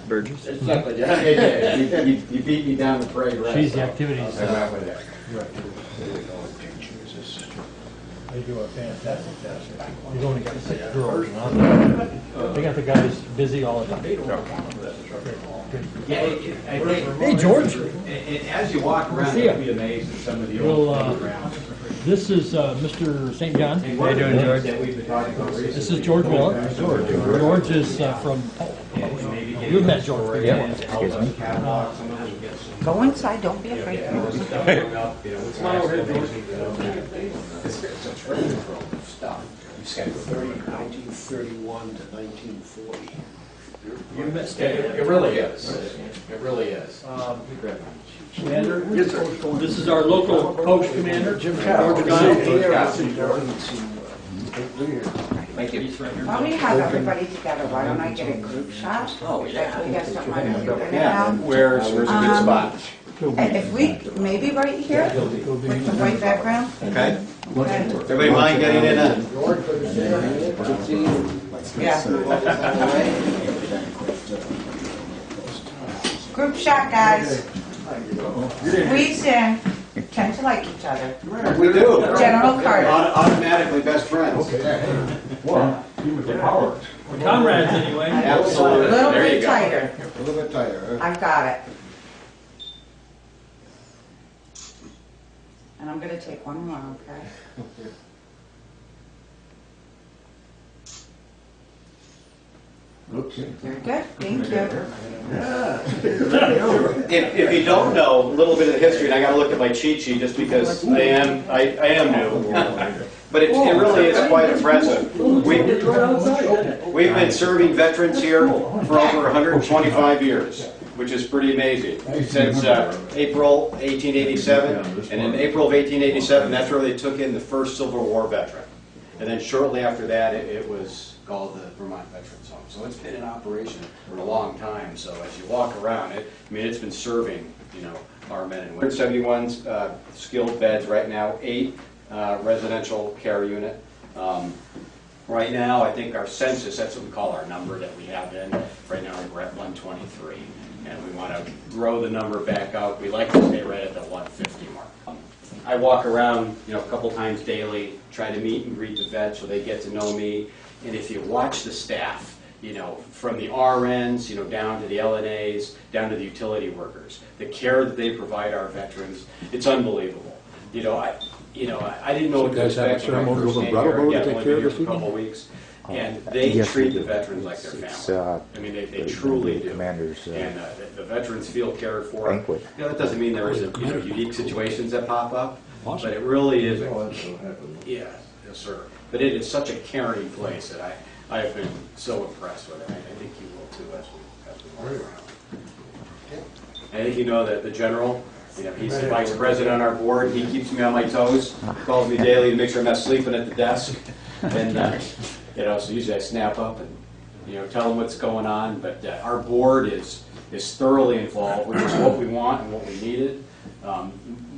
Burgess. Exactly. Yeah. You beat me down the parade. Right? She's the activities. They do a fantastic job. You've only got 6 girls. They got the guys busy all the time. Hey, George. As you walk around, you'll be amazed at some of the old playgrounds. This is Mr. St. John. How you doing, George? This is George Miller. George is from. You've met George. Yeah. Go inside, don't be afraid. Stuff. 1931 to 1940. It really is. It really is. Commander, this is our local post commander, Jim George Thank you. While we have everybody together, why don't I get a group shot? Oh, yeah. We got something I'm doing Yeah. now. Where's a good spot? And if we, maybe right here, with the white background. Okay. Okay. Everybody mind getting in on? Yeah. Group shot, guys. Squeeze in. Tend to like each other. We do. General Carter. Automatically best friends. Well, power. Comrades, anyway. A Absolutely. little There you bit go. tighter. A little bit tighter. I've got it. And I'm going to take one more, okay? Okay. Very good, thank you. If you don't know a little bit of the history, and I got to look at my cheat sheet just because I am new, but it really is quite impressive. We've been serving veterans here for over 125 years, which is pretty amazing. Since April 1887, and in April of 1887, that's where they took in the first Civil War veteran. And then shortly after that, it was called the Vermont Veterans Home. So it's been in operation for a long time. So as you walk around it, I mean, it's been serving, our men and women. 71 skilled beds right now, 8 residential care unit. Right now, I think our census, that's what we call our number that we have in. Right now, we're at 123. And we want to grow the number back up. We like to stay right at the 150 mark. I walk around, a couple times daily, try to meet and greet the vets so they get to know me. And if you watch the staff, from the RNs, down to the LNAs, down to the utility workers, the care that they provide our veterans, it's unbelievable. I didn't know what to expect when I first came here. Yeah, only been here for a couple of weeks. And they treat the veterans like their family. I mean, they truly do. And the veterans feel cared for. That doesn't mean there isn't unique situations that pop up, but it really is. Yeah, yes, sir. But it is such a caring place that I have been so impressed with it. I think you will too as we walk around. I think you know that the general, he's the vice president on our board. He keeps me on my toes, calls me daily to make sure I'm not sleeping at the desk. And so usually I snap up and tell them what's going on. But our board is thoroughly involved, which is what we want and what we needed.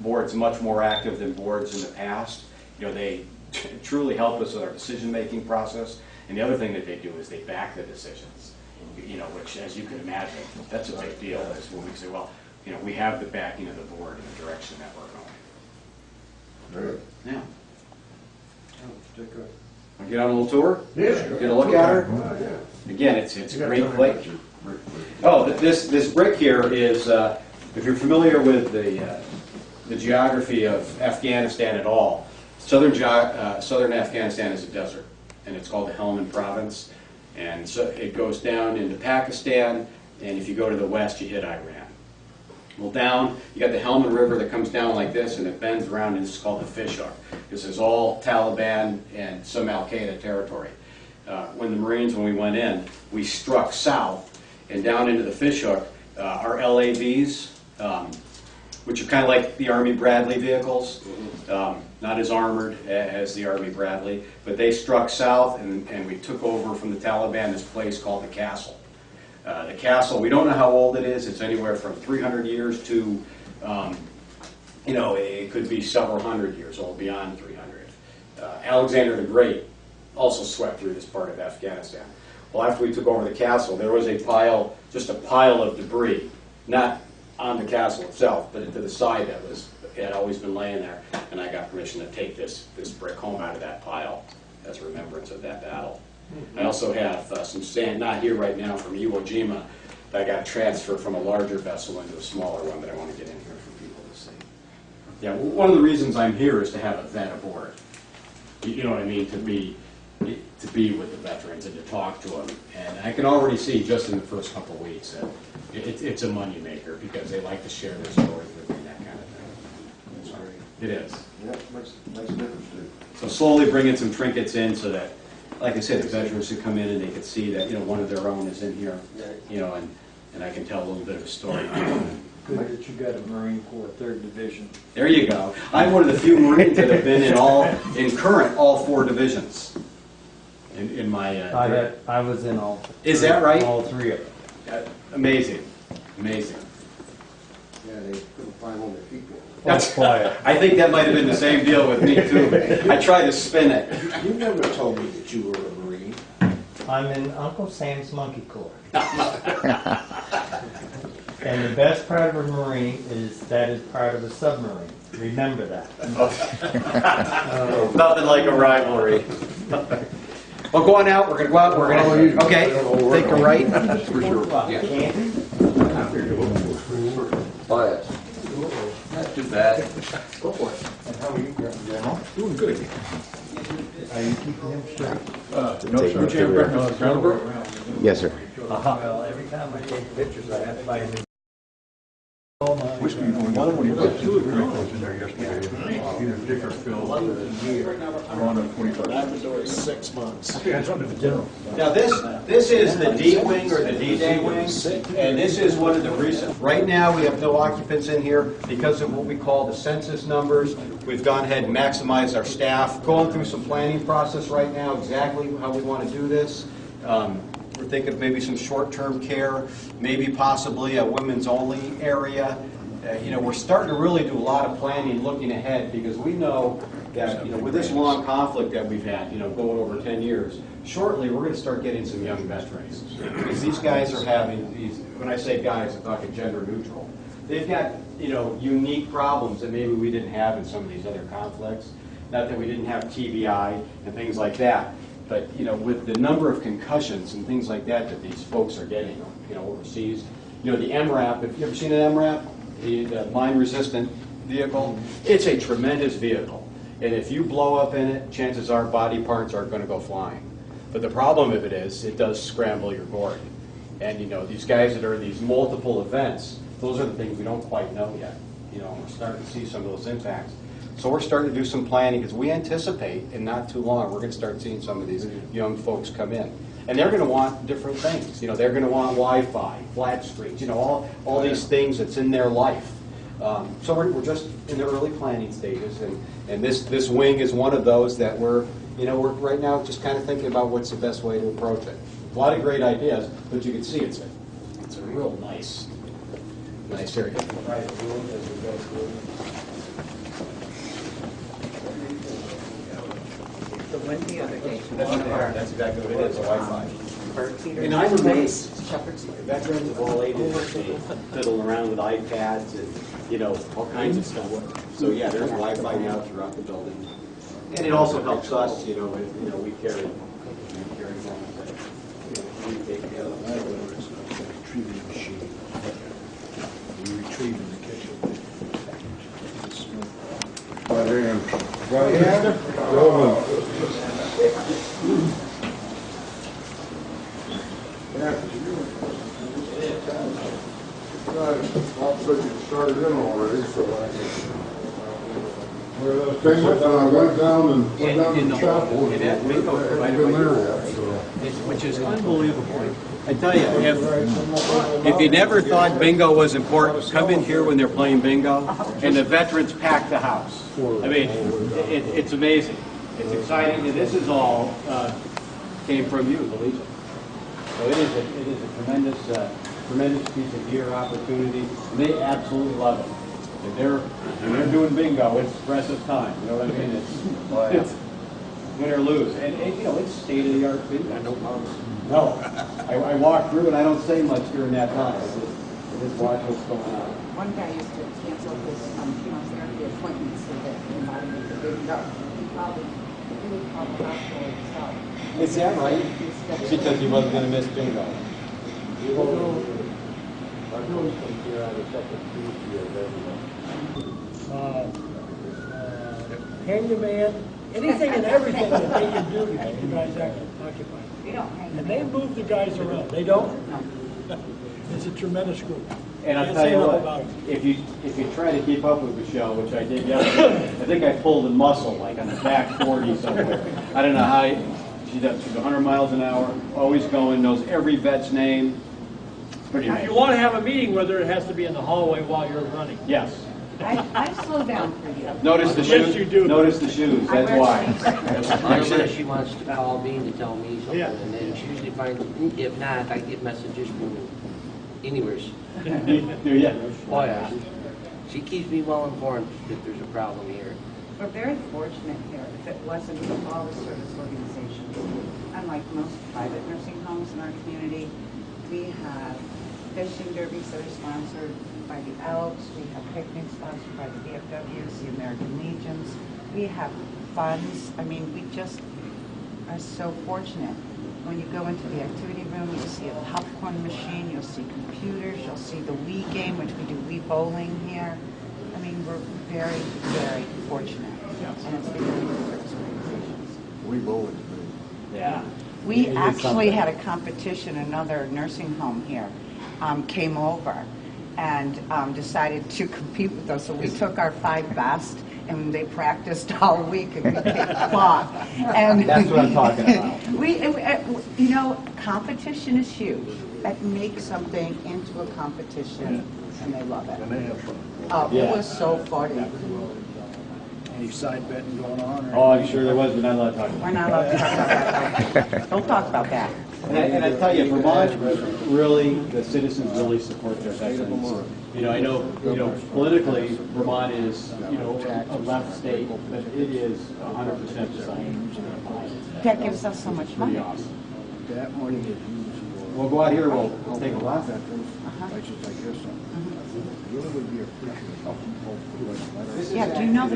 Board's much more active than boards in the past. They truly help us with our decision-making process. And the other thing that they do is they back the decisions. Which, as you can imagine, that's a big deal. Is when we say, well, we have the backing of the board in the direction that we're going. Right. Yeah. Want to get on a little tour? Yeah. Get a look at her? Again, it's a great place. Oh, this brick here is, if you're familiar with the geography of Afghanistan at all, southern Afghanistan is a desert, and it's called the Helmand Province. And so it goes down into Pakistan, and if you go to the west, you hit Iran. Well, down, you got the Helmand River that comes down like this, and it bends around, and this is called the Fishhook. This is all Taliban and some Al-Qaeda territory. When we went in, we struck south, and down into the Fishhook are LAVs, which are kind of like the Army Bradley vehicles, not as armored as the Army Bradley, but they struck south, and we took over from the Taliban this place called the Castle. The castle, we don't know how old it is. It's anywhere from 300 years to, it could be several hundred years old, beyond 300. Alexander the Great also swept through this part of Afghanistan. Well, after we took over the castle, there was a pile, just a pile of debris, not on the castle itself, but to the side that had always been laying there. And I got permission to take this brick home out of that pile as a remembrance of that battle. I also have some sand, not here right now, from Iwo Jima, that I got transferred from a larger vessel into a smaller one that I want to get in here for people to see. Yeah, one of the reasons I'm here is to have a vet aboard. You know what I mean? To be with the veterans and to talk to them. And I can already see just in the first couple of weeks that it's a money maker because they like to share their stories with me and that kind of thing. So it is. Yeah, makes a difference, too. So slowly bringing some trinkets in so that, like I said, the veterans could come in and they could see that, you know, one of their own is in here, you know, and I can tell a little bit of a story. Good that you got a Marine Corps 3rd Division. There you go. I'm one of the few Marines that have been in current all 4 divisions. In my I was in all. Is that right? All 3 of them. Amazing, amazing. Yeah, they couldn't find one of their people. That's quiet. I think that might have been the same deal with me too. I tried to spin it. You never told me that you were a Marine. I'm in Uncle Sam's Monkey Corps. And the best part of a Marine is that is part of a submarine. Remember that. Nothing like a rivalry. Well, go on out. We're going to go out. We're going to, okay, take a right. For sure. Candy? Bias. Not too bad. Go for it. And how are you, General? Doing good. Are you keeping him straight? No, sir. Yes, sir. Well, every time I take pictures, I have to buy a new. Whiskey, one of them, you got 2 agreements in there yesterday. Either Dick or Phil. I'm on a 25. Labrador is 6 months. Now this is the D wing or the D-Day wing, and this is one of the recent. Right now we have no occupants in here because of what we call the census numbers. We've gone ahead and maximized our staff, going through some planning process right now, exactly how we want to do this. We're thinking of maybe some short-term care, maybe possibly a women's only area. You know, we're starting to really do a lot of planning, looking ahead, because we know that, you know, with this long conflict that we've had, you know, going over 10 years, shortly we're going to start getting some young veterans. Because these guys are having these, when I say guys, I'm talking gender neutral. They've got, you know, unique problems that maybe we didn't have in some of these other conflicts. Not that we didn't have TBI and things like that. But, you know, with the number of concussions and things like that that these folks are getting, you know, overseas, you know, the MRAP, have you ever seen an MRAP? The mine-resistant vehicle? It's a tremendous vehicle. And if you blow up in it, chances are body parts are going to go flying. But the problem of it is, it does scramble your board. And, you know, these guys that are in these multiple events, those are the things we don't quite know yet. You know, we're starting to see some of those impacts. So we're starting to do some planning because we anticipate in not too long we're going to start seeing some of these young folks come in. And they're going to want different things. You know, they're going to want Wi-Fi, flat screens, you know, all these things that's in their life. So we're just in the early planning stages. And this wing is one of those that we're right now just kind of thinking about what's the best way to approach it. A lot of great ideas, but you can see it's a real nice area. Right, as we go through. The one the other day. That's exactly what it is, a Wi-Fi. Bird feeder. And I'm amazed, veterans of all ages, they fiddle around with iPads and, you know, all kinds of stuff. So yeah, there's Wi-Fi now throughout the building. And it also helps us, you know, we carry phones that, you know, we take care of. Retrieving machine. We retrieve in the kitchen. Right hand. Right hand. Also, you started in already, so I went down and went down to the chapel. And that bingo I've provided been by there yet, so. which is unbelievable. I tell you, if you never thought bingo was important, come in here when they're playing bingo, and the veterans pack the house. I mean, it's amazing. It's exciting, and this is all came from you, the Legion. So it is a tremendous piece of gear opportunity, and they absolutely love it. If when they're doing bingo, it's expressive time. You know what I mean? It's win or lose, and you know it's state of the art bingo. No, I walk through and I don't say much during that time. I just watch what's going on. One guy used to cancel his chemotherapy appointments so that the body didn't go. He would call the hospital himself. Is that right? Because he wasn't going to miss bingo. Handyman, anything and everything that they can do to keep the guys occupied. We don't hang And they move the guys around. They don't? It's a tremendous group. And I'll Can't tell say you enough what, about it. if you try to keep up with Michelle, which I did yesterday, I think I pulled a muscle, like on the back 40 somewhere. I don't know how, she's 100 miles an hour, always going, knows every vet's name. Pretty If nice. you want to have a meeting, whether it has to be in the hallway while you're running. Yes. I slow down for you. Notice the Yes, shoes. you do. Notice the shoes, that's why. Unless she wants to call me to tell me something, Yeah. and then she usually finds, if not, I get messages from anywhere. Do you? Oh, yeah. She keeps me well informed if there's a problem here. We're very fortunate here. If it wasn't for all the service organizations, unlike most private nursing homes in our community, we have fishing derbies that are sponsored by the Elks. We have picnics sponsored by the VFWs, the American Legions. We have funds. I mean, we just are so fortunate. When you go into the activity room, you'll see a popcorn machine, you'll see computers, you'll see the Wii game, which we do Wii bowling here. I mean, we're very, very fortunate. And it's because of the service organizations. We bowling. Yeah. We actually had a competition, another nursing home here came over and decided to compete with us. So we took our 5 best and they practiced all week and we kicked cloth. And That's what I'm talking about. You know, competition is huge. That makes something into a competition and they love it. And they have fun. Oh, it was so funny. Any side betting going on? or Oh, I'm sure there was, but not allowed to talk about it. We're not allowed to talk about that. Don't talk about that. And I tell you, Vermont, really, the citizens really support their veterans. You know, I know, politically, Vermont is, a left state, but it is 100% decided. That gives us so much Pretty money. awesome. That money is used for We'll go out here, we'll take a look. veterans, places like this. Really would be appreciative of people who like letters. Yeah, do you know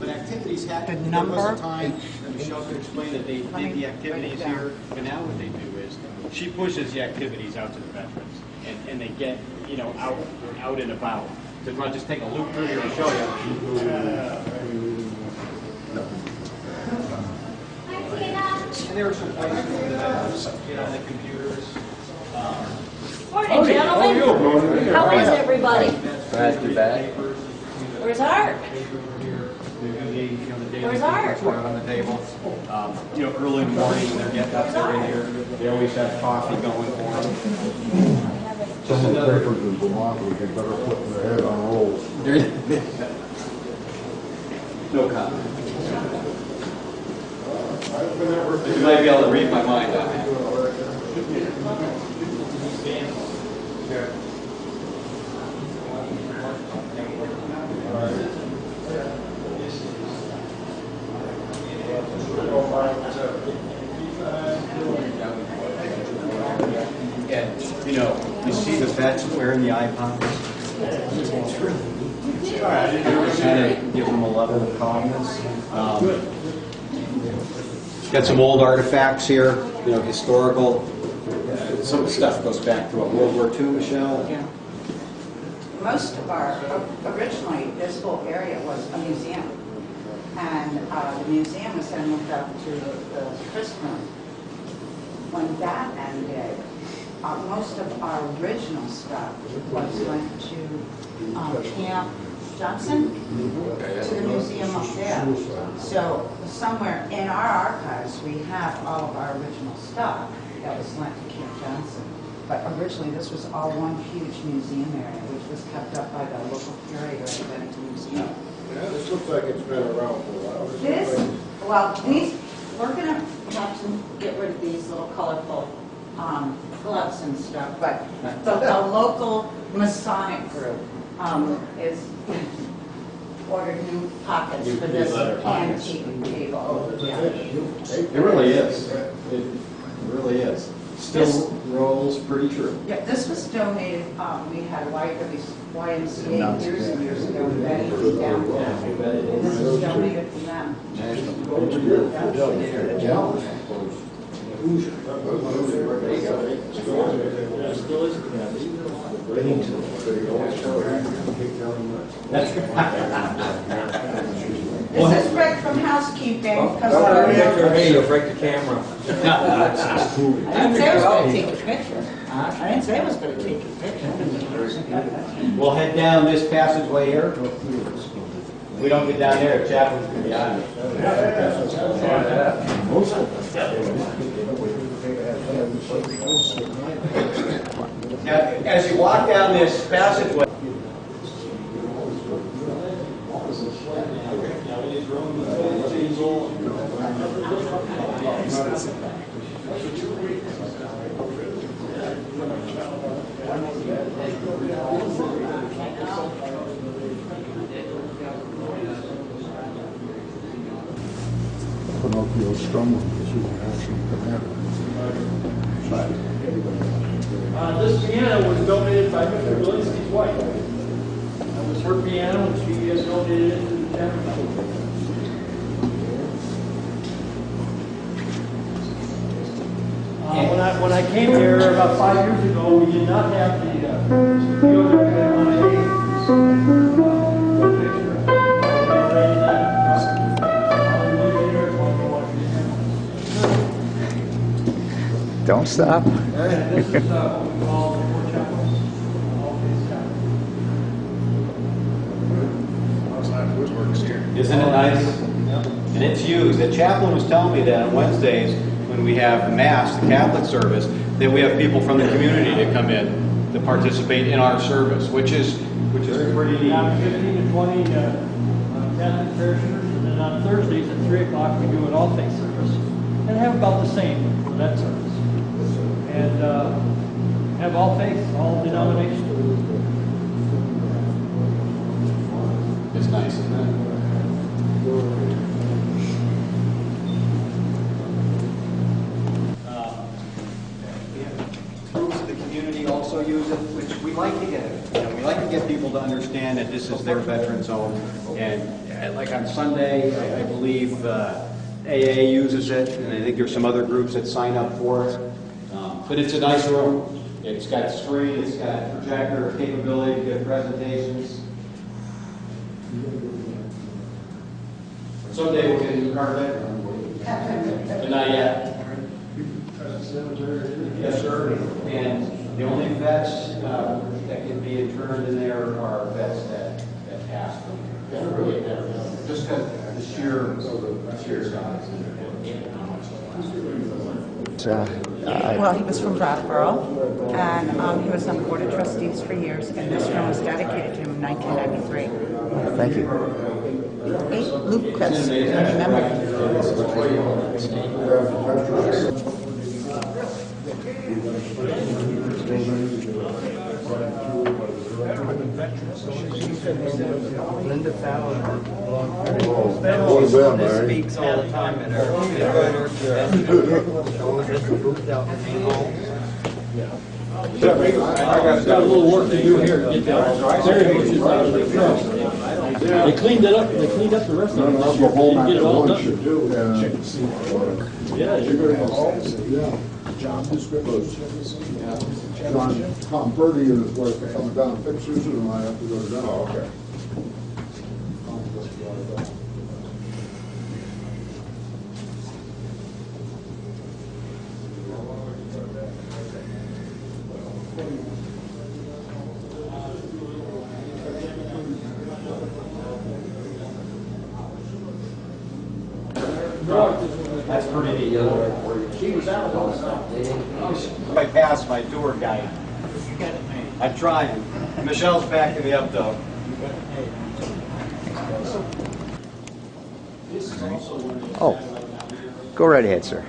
But activities happen. the number? There was a time, and Michelle could explain that they Let me did the write it activities down. here, but now what they do is, she pushes the activities out to the veterans, and they get, out and about. So if you want to just take a loop through here to show you. And there were some places where the veterans, on the computers. Morning, gentlemen. How is everybody? Not too bad. Where's Art? Where's Art? On the table. Early in the morning, they're getting up there in here. They always have coffee going for them. Some of the papers in Vermont would be better putting their head on rolls. No comment. You might be able to read my mind on that. And, you see the vets wearing the eye pockets? Kind of give them a level of calmness. Got some old artifacts here, historical. Some of the stuff goes back to World War II, Michelle. Yeah. Most of originally, this whole area was a museum. And the museum was then moved up to the Christ room. When that ended, most of our original stuff was went to Camp Johnson, to the museum up there. So somewhere in our archives, we have all of our original stuff that was lent to Camp Johnson. But originally, this was all one huge museum area, which was kept up by the local curator at the Bennington Museum. Yeah, this looks like it's been around for a while. We're gonna have to get rid of these little colorful gloves and stuff, but the local Masonic group is ordered new pockets for this leather pockets. antique table. Yeah. It really is. It really is. Still rolls pretty true. Yeah, this was donated, we had YMCA years and years ago, Betty was down there. And this was donated from them. This is Rick from housekeeping, because Hey, you'll break the camera. I didn't say I was gonna take a picture. I didn't say I was gonna take a picture. We'll head down this passageway here. We don't get down there, Chaplain's gonna be on it. Now, as you walk down this passageway, Pinocchio's stumbling because he was actually This piano was donated by Mr. Galinsky's wife. That was her piano, and she has donated it to the town. When I came here about 5 years ago, we did not have Don't stop. This is what we call the four chapels. isn't it nice? And it's used. The chaplain was telling me that on Wednesdays, when we have Mass, the Catholic service, that we have people from the community to come in to participate in our service, which is pretty We neat. have 15 to 20 Catholic parishioners, and then on Thursdays at 3 o'clock we do an all-faith service, and have about the same for that service. And have all faith, all denominations. It's nice, isn't it? Groups of the community also use it, which we like to get. We like to get people to understand that this is their veteran zone. And like on Sunday, I believe AA uses it, and I think there's some other groups that sign up for it. But it's a nice room. It's got screen, it's got projector capability to give presentations. Someday we'll get a new carpet. But not yet. Yes, sir. And the only vets that can be interned in there are vets that passed from here. Just because the sheer size. Well, he was from Brattleboro, and he was on the Board of Trustees for years, and this room was dedicated to him in 1993. Thank you. Hey, Luke Koutz, Linda Fowler. Speaks all the time at her. I got a little work to do here to get that cherry bushes out of the truck. They cleaned it up. They cleaned up the rest of it this year. They didn't get it all done. Yeah. Job description. Tom Purdy and his wife are coming down, fixers, and I have to go to them. Oh, okay. That's pretty neat. She was out all the time. I passed my tour guide. I'm trying. Michelle's backing me up though. Oh, go right ahead, sir.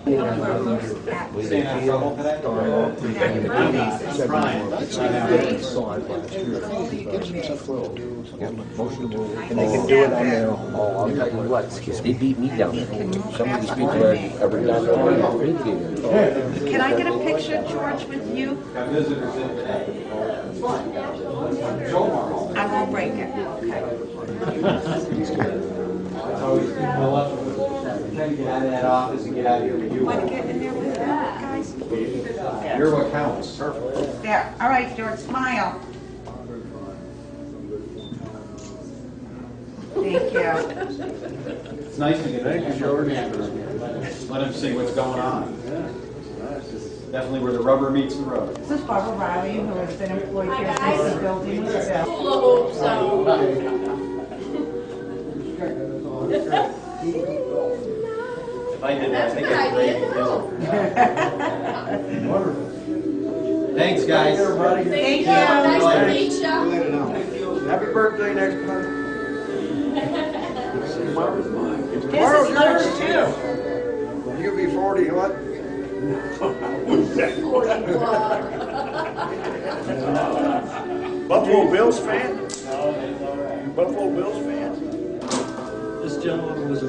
Staying out of trouble today? And they can do it on their own. Oh, I'll tell you what, they beat me down there. Some of these people are every time they're Can I get a picture, George, with you? Got visitors in today. I won't break it, okay? Trying to get out of that office and get out of here with you. Want to get in there with that, guys? You're what counts. Perfect. There, all right, George, smile. Thank you. It's nice to get thank you, George. Let him see what's going on. Definitely where the rubber meets the road. This is Barbara Riley, who has been employed here since the building was built. Hello, so. If I did that, I think I'd break it. Thanks, guys. Thank you. Nice to meet you. Happy birthday next month. This is yours too. You'll be 40, what? Buffalo Bills fan? Buffalo Bills fan? This gentleman was a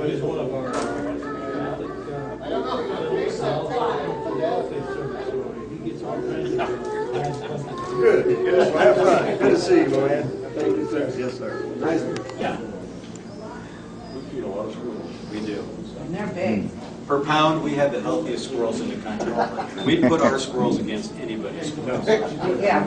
he's one of our he gets all kinds of Good. Yes, well, have fun. Good to see you, man. Thank you, sir. Yes, sir. Nice. Yeah. We feed a lot of schools. We do. And they're big. Per pound, we have the healthiest squirrels in the country. We put our squirrels against anybody's squirrels. Yeah,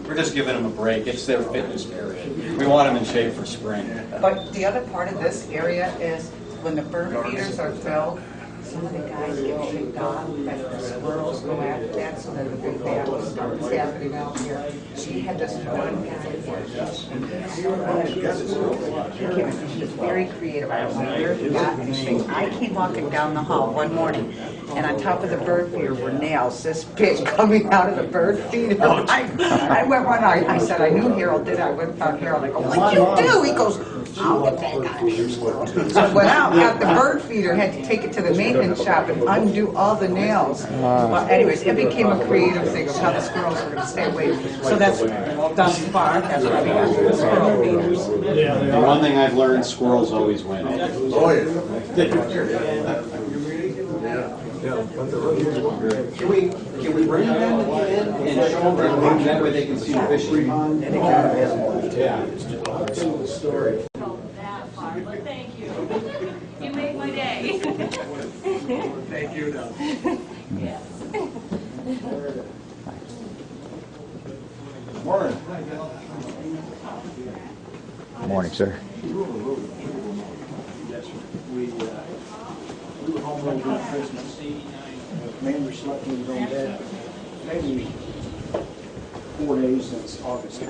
We're just giving them a break. It's their fitness period. We want them in shape for spring. But the other part of this area is when the bird feeders are filled, some of the guys get kicked off, and the squirrels go after that, so that the big battle starts happening out here. She had this one guy he's very creative. I don't know where he got anything. I came walking down the hall one morning, and on top of the bird feeder were nails this big coming out of the bird feeder. I went one, I said, I knew Harold did. I went and found Harold. I go, what'd you do? He goes, I'll get that goddamn squirrel. So I went out, got the bird feeder, had to take it to the maintenance shop and undo all the nails. But anyways, it became a creative thing of how the squirrels were going to stay away. So that's thus far, that's why we got the squirrel feeders. The one thing I've learned, squirrels always win. Oh, yeah. Can we bring them in and show them that way they can see the fishing pond? Yeah. That far, but thank you. You made my day. Thank you. Yes. Morning. Morning, sir. We were home over Christmas. Man, we slept in his own bed. Maybe 4 days since August.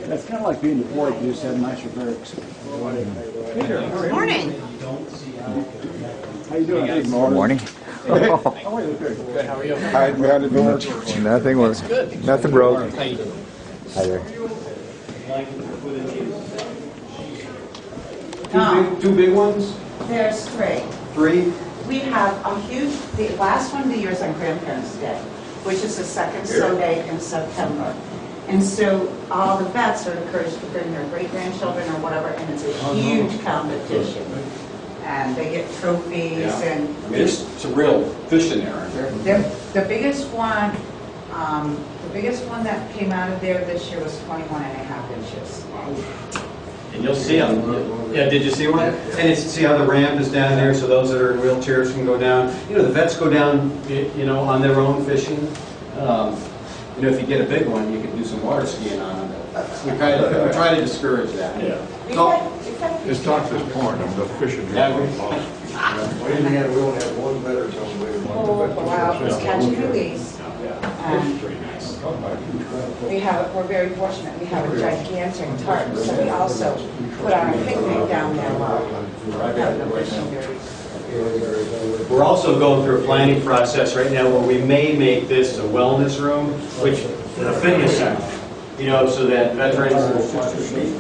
That's kind of like being deployed. You just have nicer barracks. Morning. How you doing? Good Morning. Good. How are you? Hi, we had to do it. Nothing broke. Hi there. Two big ones? There's three. Three? We have a huge, the last one of the year is on Grandparents' Day, which is the second Sunday in September. And so all the vets are encouraged to bring their great-grandchildren or whatever, and it's a huge competition. And they get trophies and... I mean, it's a real fish in there, aren't there? The biggest one that came out of there this year was 21.5 inches. And you'll see them. Yeah, did you see one? And it's, see how the ramp is down there, so those that are in wheelchairs can go down. You know, the vets go down, you know, on their own fishing. You know, if you get a big one, you can do some water skiing on them. We try to discourage that. Yeah. It's not this point of the fishing. Yeah, We only have one better zone. Oh, wow, it's catch and release. We're very fortunate, we have a gigantic tarp, so we also put on a picnic down there while we're having the fishing. We're also going through a planning process right now where we may make this a wellness room, which a fitness center. You know, so that veterans,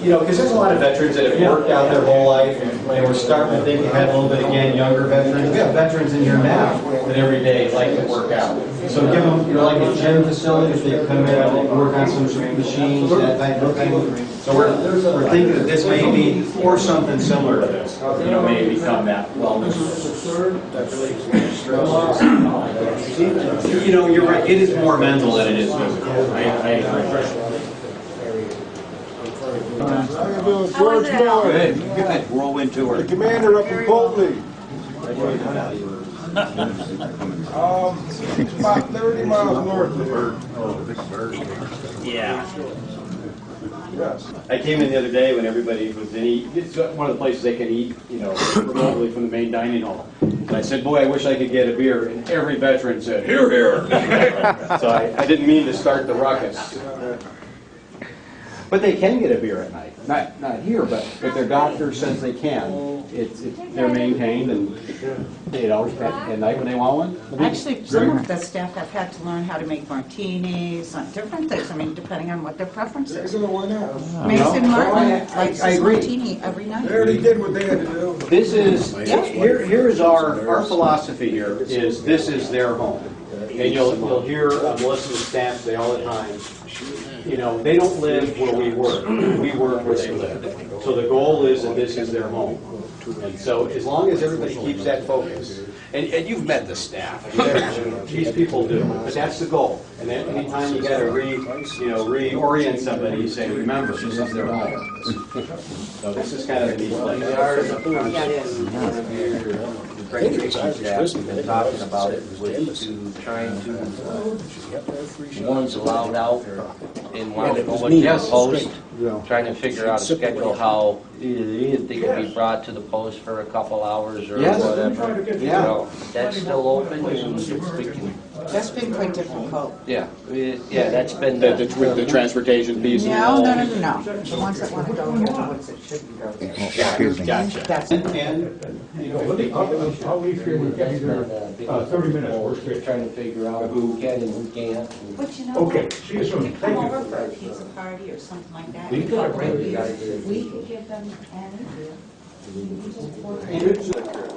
you know, because there's a lot of veterans that have worked out their whole life, and we're starting to think ahead a little bit again, younger veterans. We have veterans in here now that every day like to work out. So give them, you know, like a gym facility, if they come in and work on some machines, that type of thing. So we're thinking that this may be, or something similar to this, you know, may become that wellness room. You know, you're right, it is more mental than it is physical. I agree. How you doing, George Miller? Good. Whirlwind tour. The commander up in Coltley. It's about 30 miles north of here. Yeah. Yes. I came in the other day when everybody was in eat. It's one of the places they can eat, you know, remotely from the main dining hall. And I said, boy, I wish I could get a beer. And every veteran said, here, here. So I didn't mean to start the ruckus. But they can get a beer at night. Not here, but if their doctor says they can. They're maintained, and you know, at night when they want one. Actually, some of the staff have had to learn how to make martinis, different things, I mean, depending on what their preference is. Why not? Mason Martin likes I his agree. martini every They night. already did what they had to do. This is, here is our philosophy here, is this is their home. And you'll hear Melissa's staff say all the time, you know, they don't live where we work where they live. So the goal is that this is their home. And so as long as everybody keeps that focus, and you've met the staff, these people do, but that's the goal. And then anytime you got to reorient somebody, you say, remember, this is their home. So this is kind of a neat place. We've been talking about it, was to trying to, ones allowed out and while nobody Yes. post, trying to figure out a schedule how they could be brought to the post for a couple hours or Yes. whatever. Yeah. So, that's still open, and we can, That's been quite difficult. yeah, that's been. With the transportation piece and No, all. no, no, no, no. The ones that want to go here, the ones that shouldn't go there. Gotcha. That's And, you know, I'll leave here, we'll get you there, 30 minutes, worst We're case. trying to figure out who can and who can't. But you know Okay, what? see you soon. If Thank come you. over for a pizza party or something like that, We and got could. great beer, we could give them any beer.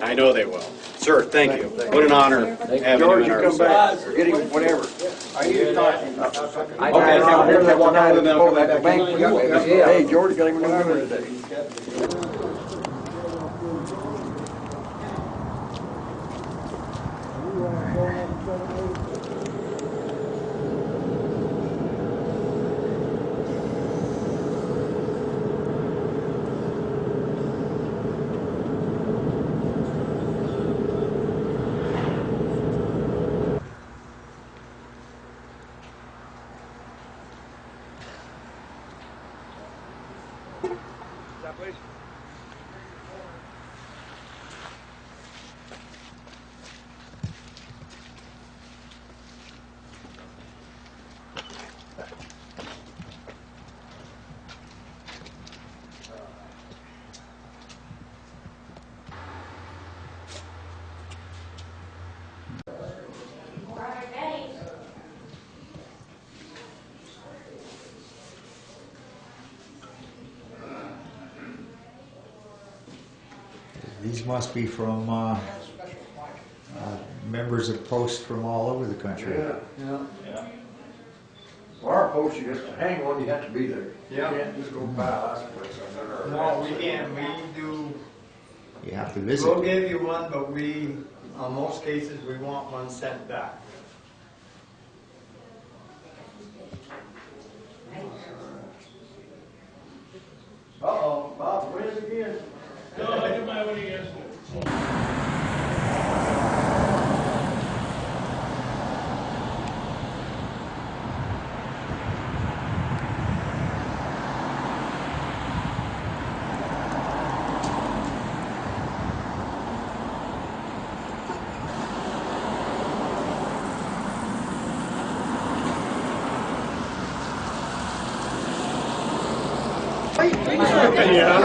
I know they will. Sir, thank you. What an honor having you George, in you our come back, society. or getting whatever. I need to talk to you. Okay, now we're gonna walk out with them, come back. Hey, George, got him a new number today. These must be from members of posts from all over the country. Yeah. Well, our post, you just hang on, you have to be there. Yeah. You can't just go past. No, we can't, we do, You have to visit. we'll give you one, but we, on most cases, we want one sent back. Uh-oh, Bob, win it again. Yeah.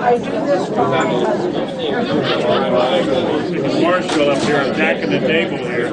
I do this for my husband. Marshall up here attacking the table here.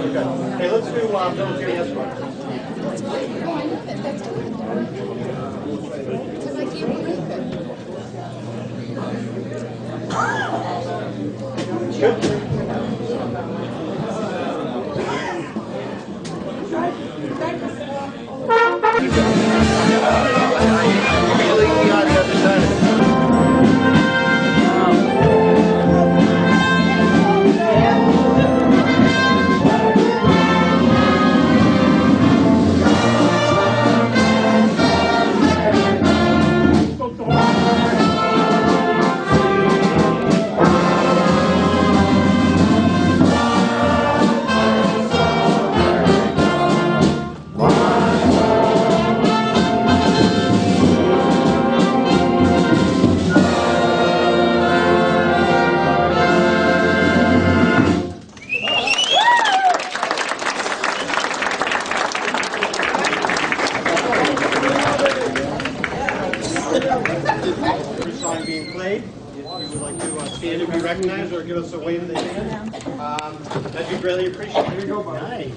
Hey, let's do military escort. Song being played. If you would like to stand and be recognized or give us a wave of the hand, that'd be greatly appreciated. Here you go, Bob. Nice.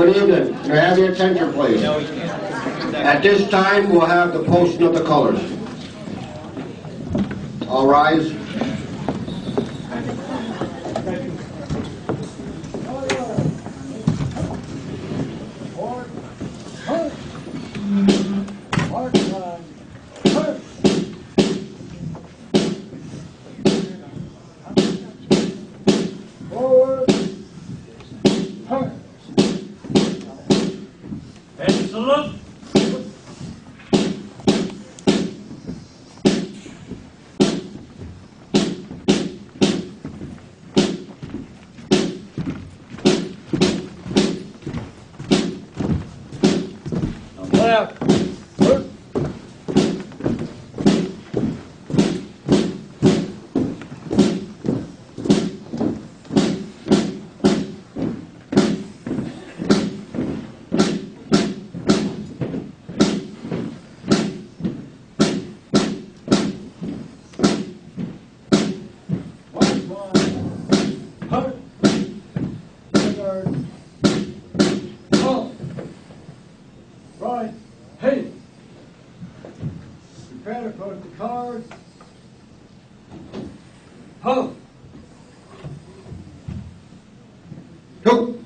Good evening. Can I have your attention, please? At this time, we'll have the posting of the colors. All rise. Excellent. Left. Right. Hey. Prepare to put the cards. Ho. Go.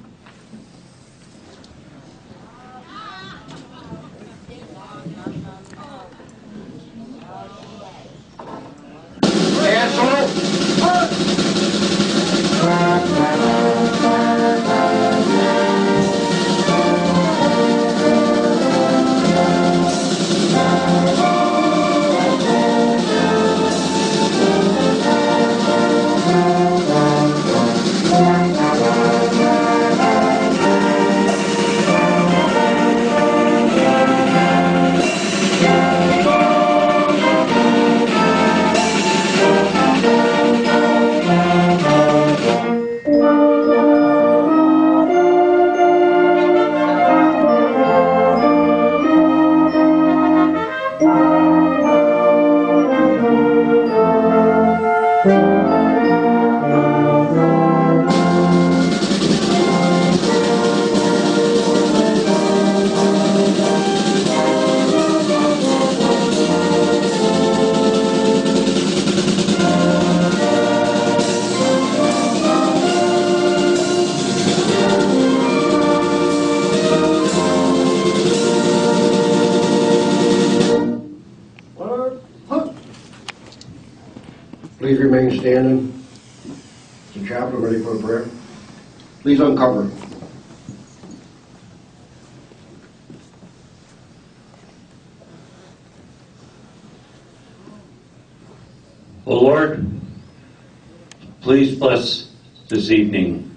Please remain standing. The chaplain ready for a prayer. Please uncover. O Lord, please bless this evening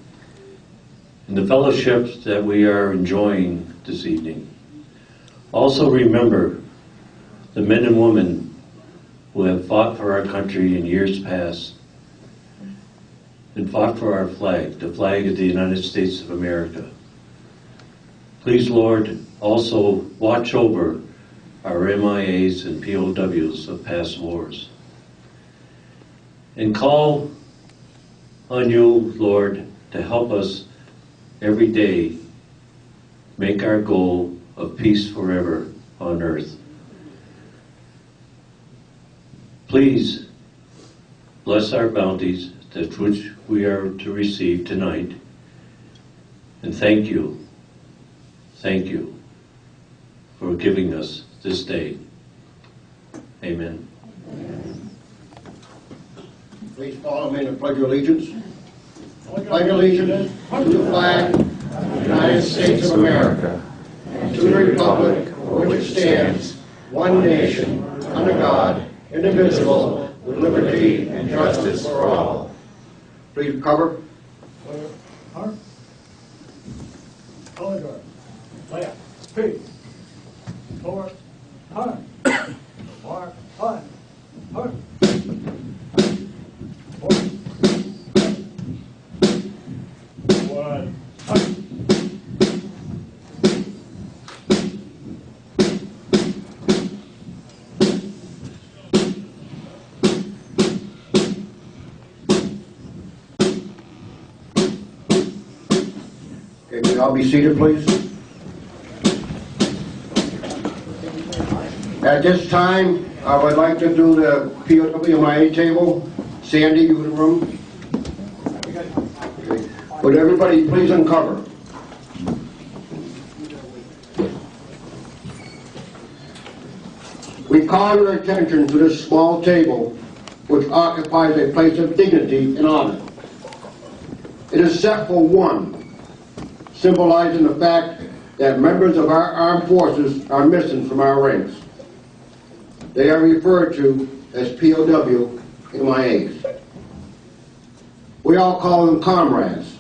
and the fellowships that we are enjoying this evening. Also remember the men and women who have fought for our country in years past and fought for our flag, the flag of the United States of America. Please, Lord, also watch over our MIAs and POWs of past wars. And call on you, Lord, to help us every day make our goal of peace forever on earth. Please bless our bounties, that which we are to receive tonight, and thank you for giving us this day. Amen. Please follow me in the Pledge of Allegiance. Pledge allegiance to the flag of the United States of America and to the republic for which it stands, one nation, under God, indivisible, with liberty and justice for all. Please cover. Heart. Color. Left. Feet. Forward. Heart. Mark. Heart. Heart. One. Heart. Okay, may y'all be seated, please? At this time, I would like to do the POWMIA table. Sandy, you in the room? Okay. Would everybody please uncover? We call your attention to this small table, which occupies a place of dignity and honor. It is set for one, symbolizing the fact that members of our armed forces are missing from our ranks. They are referred to as POW MIAs. We all call them comrades.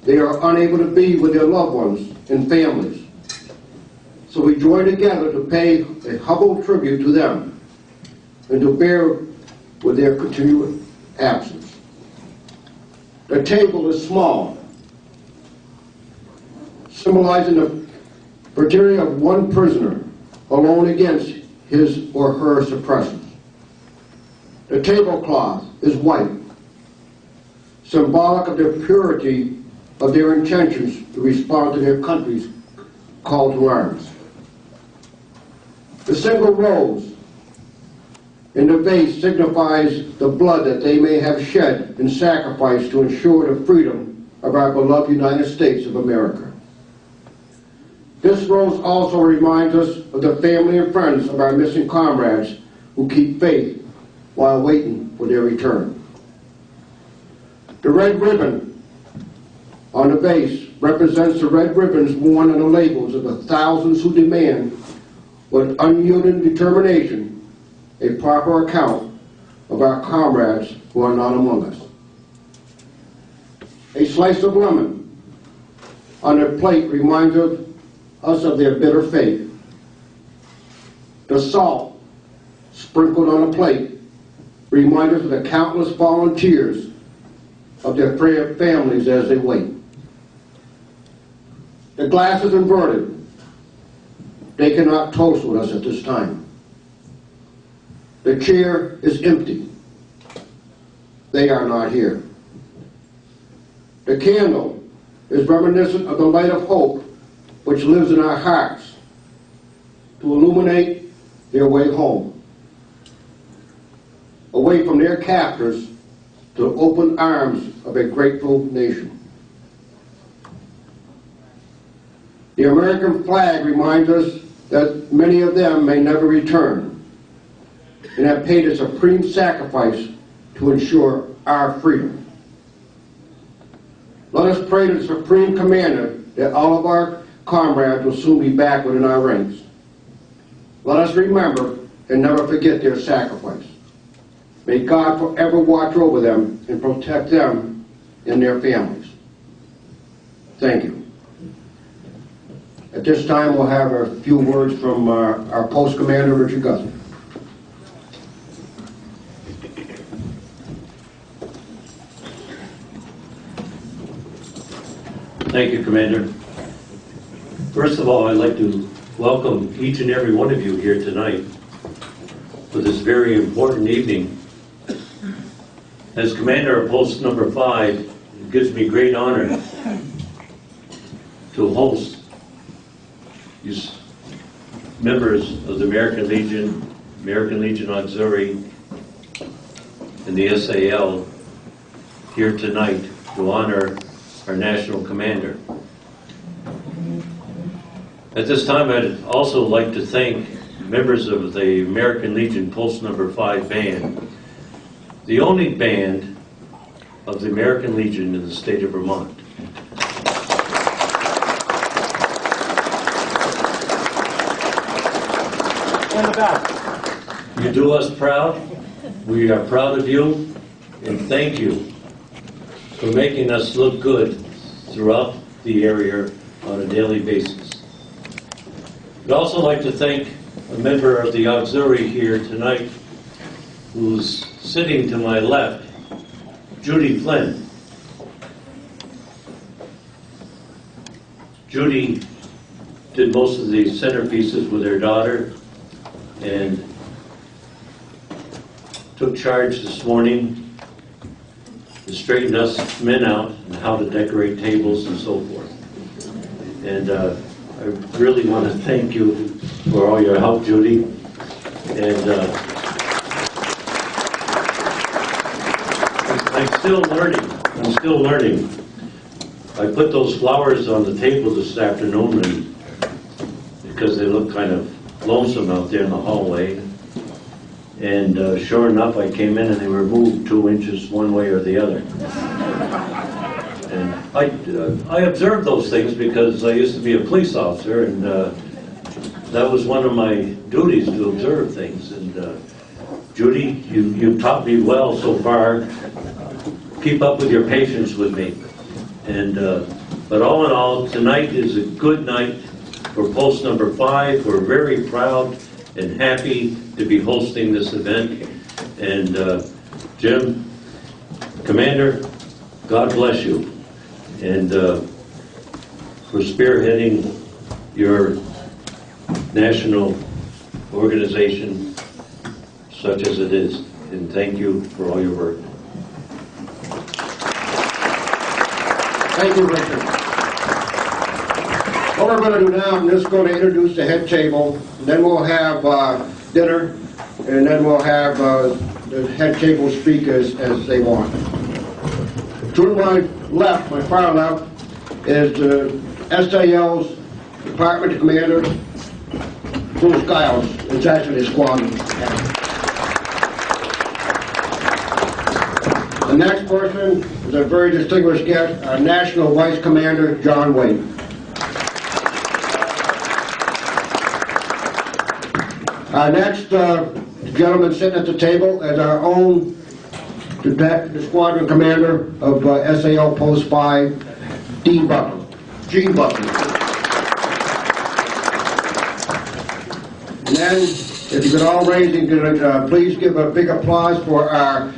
They are unable to be with their loved ones and families. So we join together to pay a humble tribute to them and to bear with their continued absence. The table is small, symbolizing the martyrdom of one prisoner alone against his or her suppressors. The tablecloth is white, symbolic of the purity of their intentions to respond to their country's call to arms. The single rose in the vase signifies the blood that they may have shed in sacrifice to ensure the freedom of our beloved United States of America. This rose also reminds us of the family and friends of our missing comrades who keep faith while waiting for their return. The red ribbon on the base represents the red ribbons worn on the labels of the thousands who demand, with unyielding determination, a proper account of our comrades who are not among us. A slice of lemon on their plate reminds us of their bitter fate. The salt sprinkled on the plate reminds us of the countless volunteers of their families as they wait. The glass is inverted. They cannot toast with us at this time. The chair is empty. They are not here. The candle is reminiscent of the light of hope which lives in our hearts to illuminate their way home, away from their captors to the open arms of a grateful nation. The American flag reminds us that many of them may never return and have paid a supreme sacrifice to ensure our freedom. Let us pray to the Supreme Commander that all of our comrades will soon be back within our ranks. Let us remember and never forget their sacrifice. May God forever watch over them and protect them and their families. Thank you. At this time, we'll have a few words from our post commander, Richard Gusman. Thank you, Commander. First of all, I'd like to welcome each and every one of you here tonight for this very important evening. As Commander of Post Number 5, it gives me great honor to host these members of the American Legion Auxiliary, and the SAL here tonight to honor our national commander. At this time, I'd also like to thank members of the American Legion Post Number 5 band, the only band of the American Legion in the state of Vermont. In the back. You do us proud. We are proud of you, and thank you for making us look good throughout the area on a daily basis. I'd also like to thank a member of the auxiliary here tonight who's sitting to my left, Judy Flynn. Judy did most of the centerpieces with her daughter and took charge this morning to straighten us men out and how to decorate tables and so forth. And I really want to thank you for all your help, Judy. And I'm still learning. I'm still learning. I put those flowers on the table this afternoon because they look kind of lonesome out there in the hallway. And sure enough, I came in and they were moved 2 inches one way or the other. And I observed those things because I used to be a police officer, and that was one of my duties, to observe things. And Judy, you've taught me well so far. Keep up with your patience with me. And but all in all, tonight is a good night for post number 5. We're very proud and happy to be hosting this event. And Jim, Commander, God bless you. And for spearheading your national organization such as it is. And thank you for all your work. Thank you, Richard. What we're going to do now, I'm just going to introduce the head table, and then we'll have dinner, and then we'll have the head table speak as they want. To my left, my far left, is the SAL's Department Commander, Bruce Giles. It's actually the squadron. The next person is a very distinguished guest, our National Vice Commander, John Wade. Our next gentleman sitting at the table is our own the Squadron Commander of SAL Post 5, Gene Butler. And then, if you could all raise and please give a big applause for our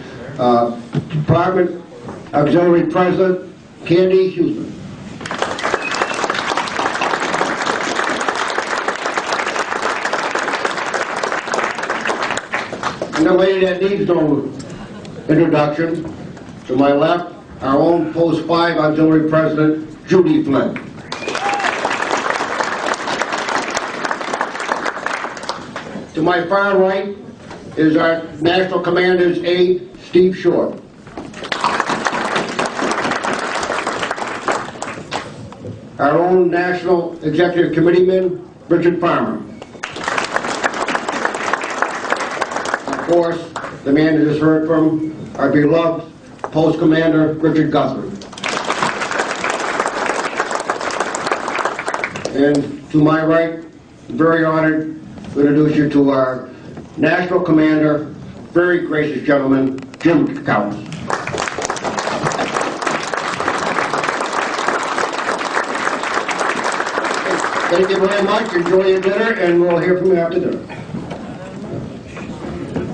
Department Auxiliary President, Candy Houston. And the lady that needs no introduction, to my left, our own Post 5 Auxiliary President, Judy Flynn. To my far right is our National Commander's aide, Steve Short. Our own National Executive Committeeman, Richard Farmer. Of course, the man you just heard from, our beloved Post Commander, Richard Guthrie. And to my right, very honored to introduce you to our National Commander, very gracious gentleman, Jim Koutz. Thank you very much. Enjoy your dinner, and we'll hear from you after dinner.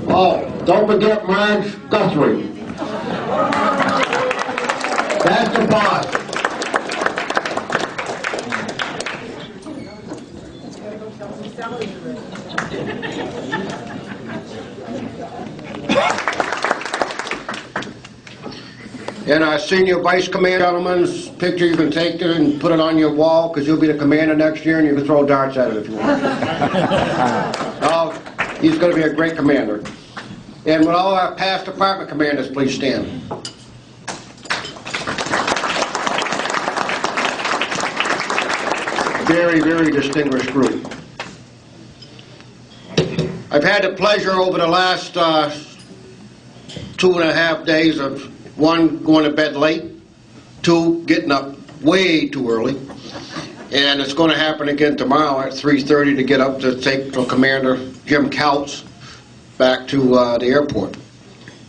Oh, don't forget Marge Guthrie. That's the boss. And our senior vice commander gentleman's picture, you can take it and put it on your wall, because you'll be the commander next year, and you can throw darts at it if you want. Oh, he's going to be a great commander. And will all our past department commanders please stand? Very, very distinguished group. I've had the pleasure over the last 2.5 days of 1, going to bed late, 2, getting up way too early, and it's going to happen again tomorrow at 3:30 to get up to take the Commander Jim Koutz back to the airport.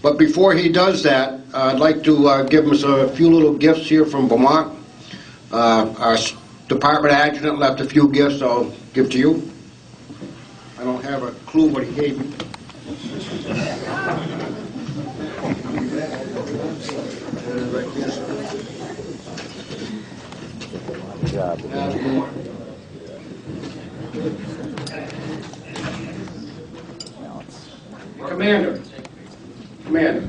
But before he does that, I'd like to give him a few little gifts here from Vermont. Our department adjutant left a few gifts I'll give to you. I don't have a clue what he gave me. Good job. Commander,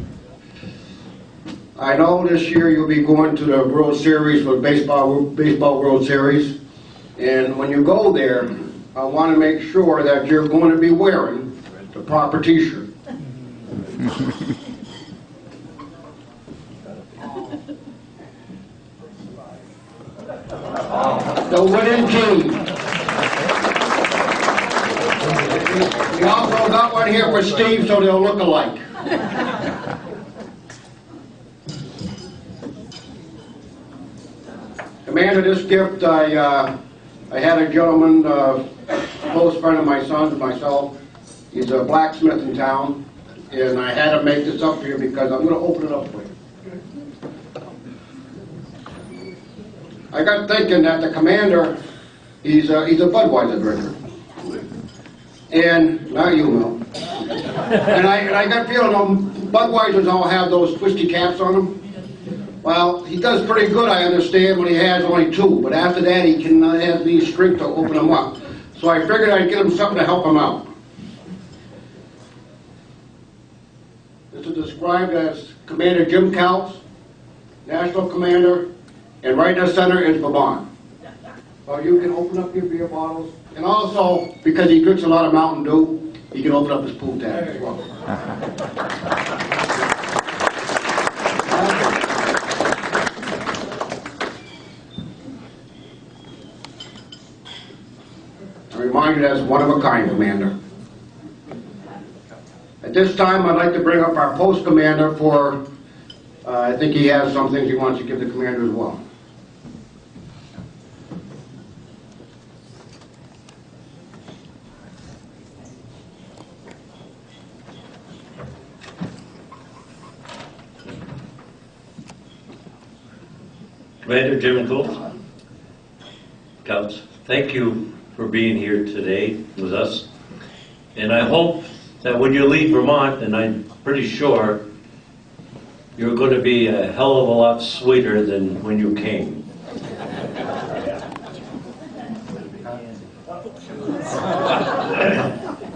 I know this year you'll be going to the World Series for Baseball World Series, And when you go there, I want to make sure that you're going to be wearing the proper t-shirt. The winning team. We also got one here for Steve so they'll look alike. Commander, this gift, I had a gentleman, a close friend of my son's and myself. He's a blacksmith in town, and I had to make this up for you because I'm going to open it up for you. I got thinking that the commander, he's a Budweiser drinker. And, not you, Mel. And I got feeling Budweisers all have those twisty caps on them. Well, he does pretty good, I understand, when he has only two. But after that, he can have these strength to open them up. So I figured I'd get him something to help him out. This is described as Commander Jim Koutz, National Commander, and right in the center is Vermont. Well, you can open up your beer bottles. And also, because he drinks a lot of Mountain Dew, he can open up his pool tab as well. I remind you that's one of a kind, Commander. At this time, I'd like to bring up our post commander for, I think he has some things he wants to give the commander as well. Commander Jim Koutz, thank you for being here today with us. And I hope that when you leave Vermont, and I'm pretty sure, you're going to be a hell of a lot sweeter than when you came.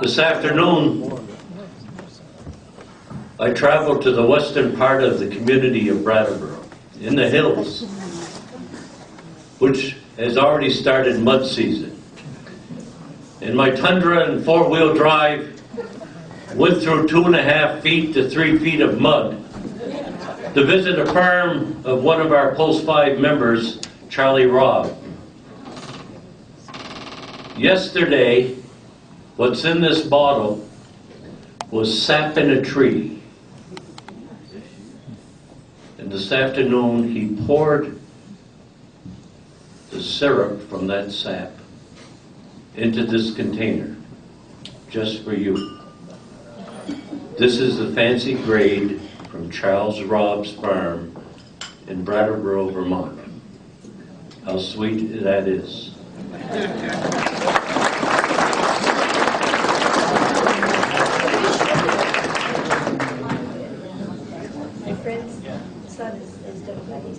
This afternoon, I traveled to the western part of the community of Brattleboro, in the hills, which has already started mud season. And my Tundra and four-wheel drive went through 2.5 feet to 3 feet of mud to visit a farm of one of our Post 5 members, Charlie Robb. Yesterday, what's in this bottle was sap in a tree. And this afternoon, he poured the syrup from that sap into this container, just for you. This is the fancy grade from Charles Robb's farm in Brattleboro, Vermont. How sweet that is. My friend's son is diabetic.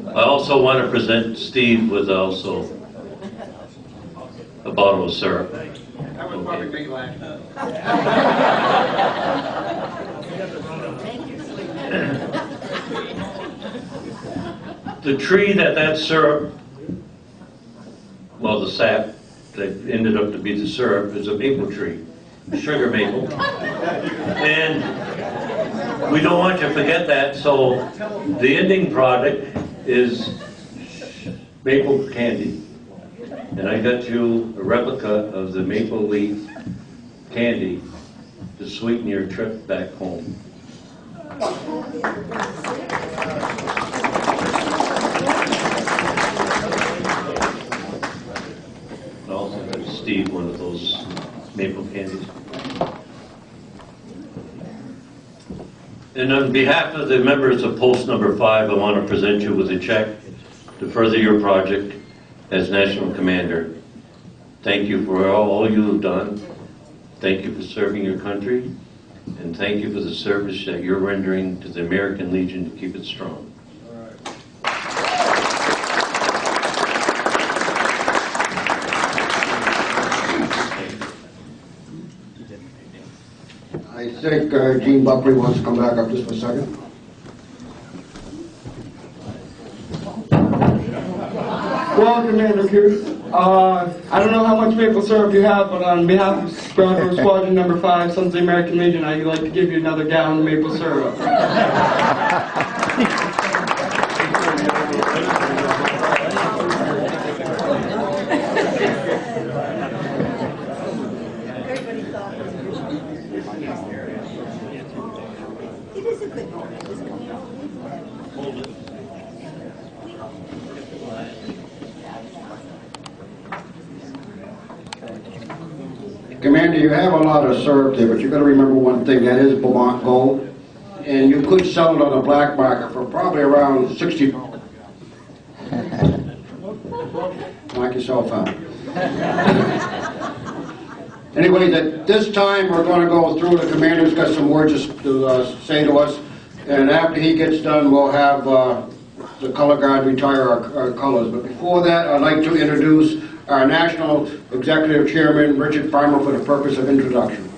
I also want to present Steve with also a bottle of syrup. That was probably me last time. The tree that syrup, well, the sap that ended up to be the syrup, is a maple tree, sugar maple. And we don't want you to forget that, so the ending product is maple candy. And I got you a replica of the maple leaf candy to sweeten your trip back home. I also got Steve one of those maple candies. And on behalf of the members of Post Number 5, I want to present you with a check to further your project as National Commander. Thank you for all you have done. Thank you for serving your country. And thank you for the service that you're rendering to the American Legion to keep it strong. I think Gene Buckley wants to come back up just for a second. Well, Commander Koutz, I don't know how much maple syrup you have, but on behalf of Brattleboro Squadron Number 5, Sons of the American Legion, I'd like to give you another gallon of maple syrup. Commander, you have a lot of syrup there, but you got to remember one thing, that is Vermont gold, and you could sell it on the black market for probably around 60. Knock yourself out. Anyway, at this time we're going to go through. The commander's got some words to say to us, and after he gets done, we'll have the color guard retire our colors. But before that, I'd like to introduce our National Executive Chairman, Richard Farmer, for the purpose of introduction.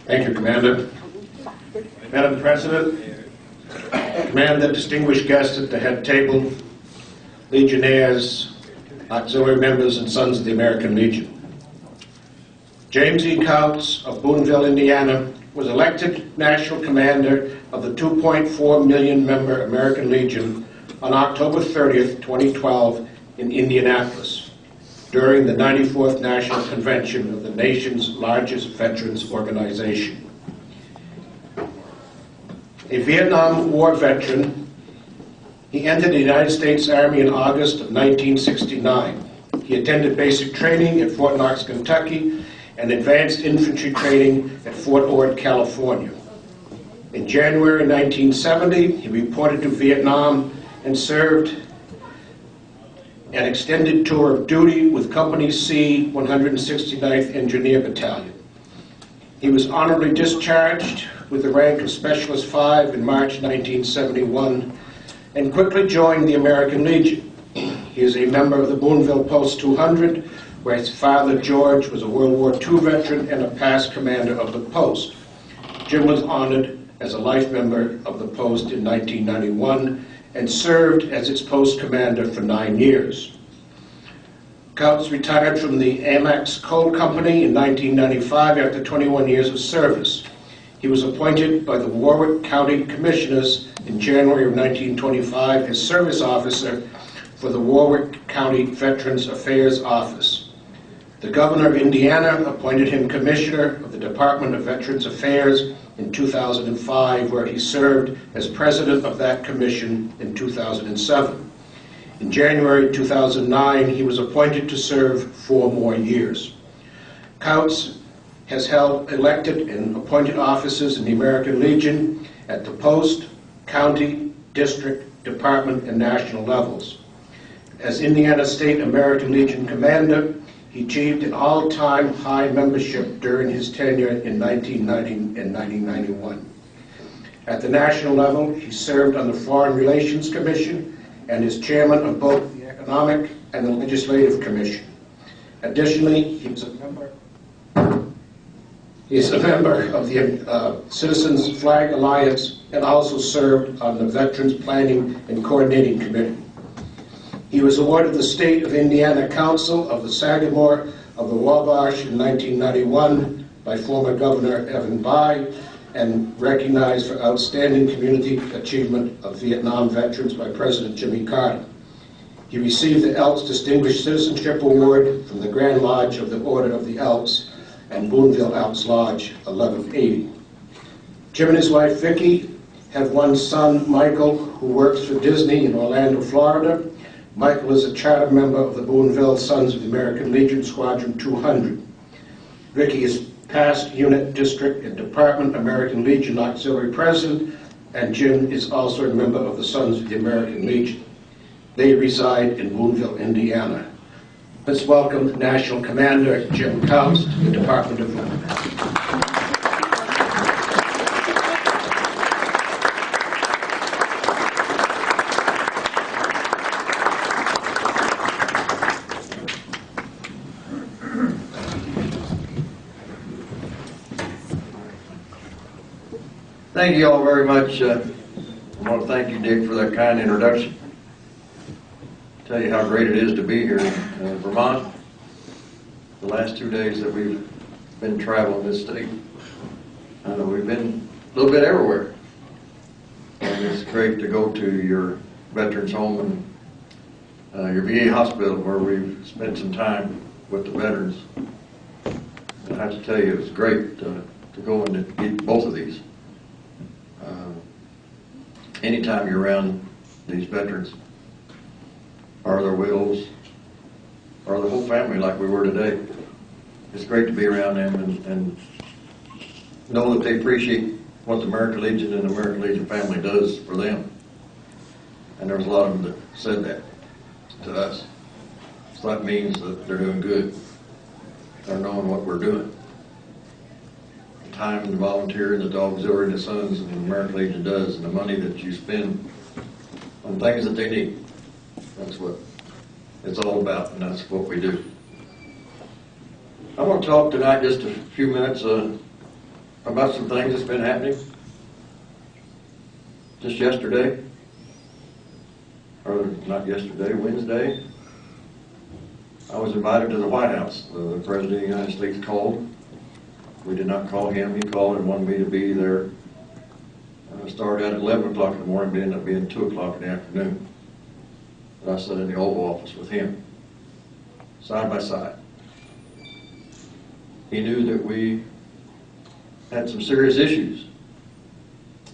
Thank you, Commander. Madam President, Commander, distinguished guests at the head table, Legionnaires, auxiliary members, and Sons of the American Legion. James E. Koutz of Boonville, Indiana, was elected National Commander of the 2.4 million member American Legion on October 30th, 2012 in Indianapolis during the 94th National Convention of the nation's largest veterans organization. A Vietnam War veteran, he entered the United States Army in August of 1969. He attended basic training at Fort Knox, Kentucky, and advanced infantry training at Fort Ord, California. In January 1970, he reported to Vietnam and served an extended tour of duty with Company C, 169th Engineer Battalion. He was honorably discharged with the rank of Specialist 5 in March 1971 and quickly joined the American Legion. He is a member of the Boonville Post 200, where his father, George, was a World War II veteran and a past commander of the post. Jim was honored as a life member of the post in 1991 and served as its post commander for 9 years. Koutz retired from the Amex Coal Company in 1995 after 21 years of service. He was appointed by the Warwick County Commissioners in January of 1925 as service officer for the Warwick County Veterans Affairs Office. The Governor of Indiana appointed him Commissioner of the Department of Veterans Affairs in 2005, where he served as President of that commission in 2007. In January 2009, he was appointed to serve 4 more years. Koutz has held elected and appointed offices in the American Legion at the post, county, district, department, and national levels. As Indiana State American Legion Commander, he achieved an all-time high membership during his tenure in 1990 and 1991. At the national level, he served on the Foreign Relations Commission and is chairman of both the Economic and the Legislative Commission. Additionally, he is a member of the Citizens Flag Alliance and also served on the Veterans Planning and Coordinating Committee. He was awarded the State of Indiana Council of the Sagamore of the Wabash in 1991 by former Governor Evan Bayh and recognized for outstanding community achievement of Vietnam veterans by President Jimmy Carter. He received the Elks Distinguished Citizenship Award from the Grand Lodge of the Order of the Elks and Boonville Elks Lodge 1180. Jim and his wife Vicki have one son, Michael, who works for Disney in Orlando, Florida. Michael is a charter member of the Boonville Sons of the American Legion Squadron 200. Vicki is past unit, district, and department American Legion Auxiliary President, and Jim is also a member of the Sons of the American Legion. They reside in Boonville, Indiana. Let's welcome National Commander Jim Koutz to the Department of War. Thank you all very much. I want to thank you, Dick, for that kind introduction. Tell you how great it is to be here in Vermont. The last 2 days that we've been traveling this state, we've been a little bit everywhere. And it's great to go to your veterans home and your VA hospital where we've spent some time with the veterans. I have to tell you, it was great to go and to get both of these. Anytime you're around these veterans, or their widows, or the whole family like we were today, it's great to be around them and know that they appreciate what the American Legion and the American Legion family does for them. And there's a lot of them that said that to us. So that means that they're doing good. They're knowing what we're doing. The time and the volunteering that the auxiliary and the sons and the American Legion does, and the money that you spend on things that they need. That's what it's all about, and that's what we do. I want to talk tonight just a few minutes about some things that's been happening. Just yesterday, or not yesterday, Wednesday, I was invited to the White House. The President of the United States called. We did not call him. He called and wanted me to be there. I started at 11 o'clock in the morning, but ended up being 2 o'clock in the afternoon. And I sat in the Oval Office with him, side by side. He knew that we had some serious issues,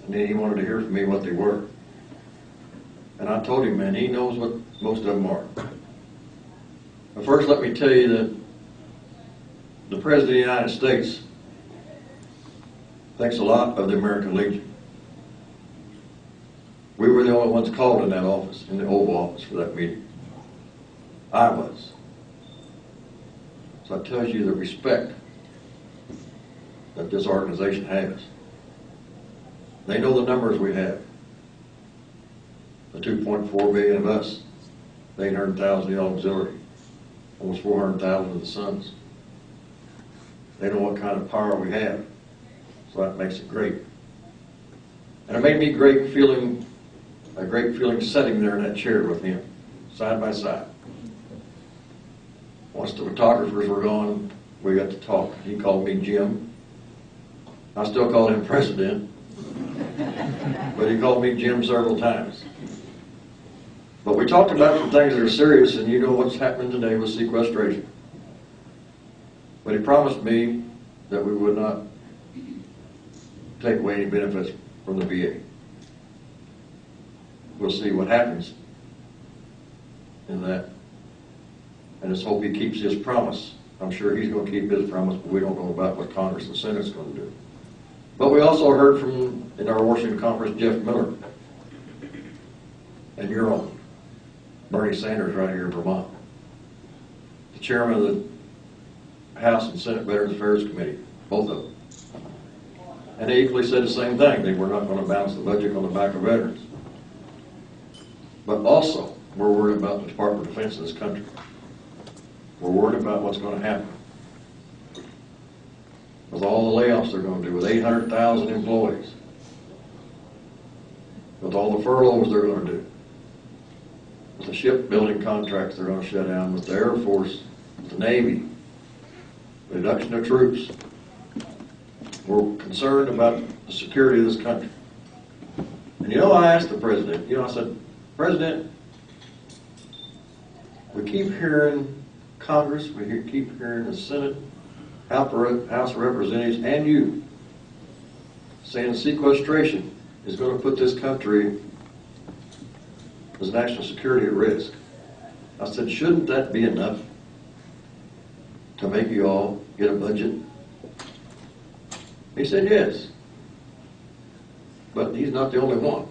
and then he wanted to hear from me what they were. And I told him, man, he knows what most of them are. But first, let me tell you that the President of the United States thinks a lot of the American Legion. We were the only ones called in that office, in the Oval Office, for that meeting. I was. So it tells you the respect that this organization has. They know the numbers we have. The 2.4 billion of us, the 800,000 of the auxiliary, almost 400,000 of the sons. They know what kind of power we have, so that makes it great. And it made me a great feeling sitting there in that chair with him, side by side. Once the photographers were gone, we got to talk. He called me Jim. I still call him President, but he called me Jim several times. But we talked about some things that are serious, and you know what's happening today with sequestration. But he promised me that we would not take away any benefits from the VA. We'll see what happens in that. And let's hope he keeps his promise. I'm sure he's going to keep his promise, but we don't know about what Congress and Senate's going to do. But we also heard from, in our Washington conference, Jeff Miller, and your own, Bernie Sanders right here in Vermont, the chairman of the House and Senate Veterans Affairs Committee, both of them. And they equally said the same thing. They were not going to balance the budget on the back of veterans. But also, we're worried about the Department of Defense in this country. We're worried about what's going to happen with all the layoffs they're going to do, with 800,000 employees, with all the furloughs they're going to do, with the shipbuilding contracts they're going to shut down, with the Air Force, with the Navy, reduction of troops. We're concerned about the security of this country. And I asked the President, I said, President, we keep hearing Congress, we keep hearing the Senate, House of Representatives, and you saying sequestration is going to put this country as national security at risk. I said, shouldn't that be enough to make you all get a budget? He said, yes. But he's not the only one.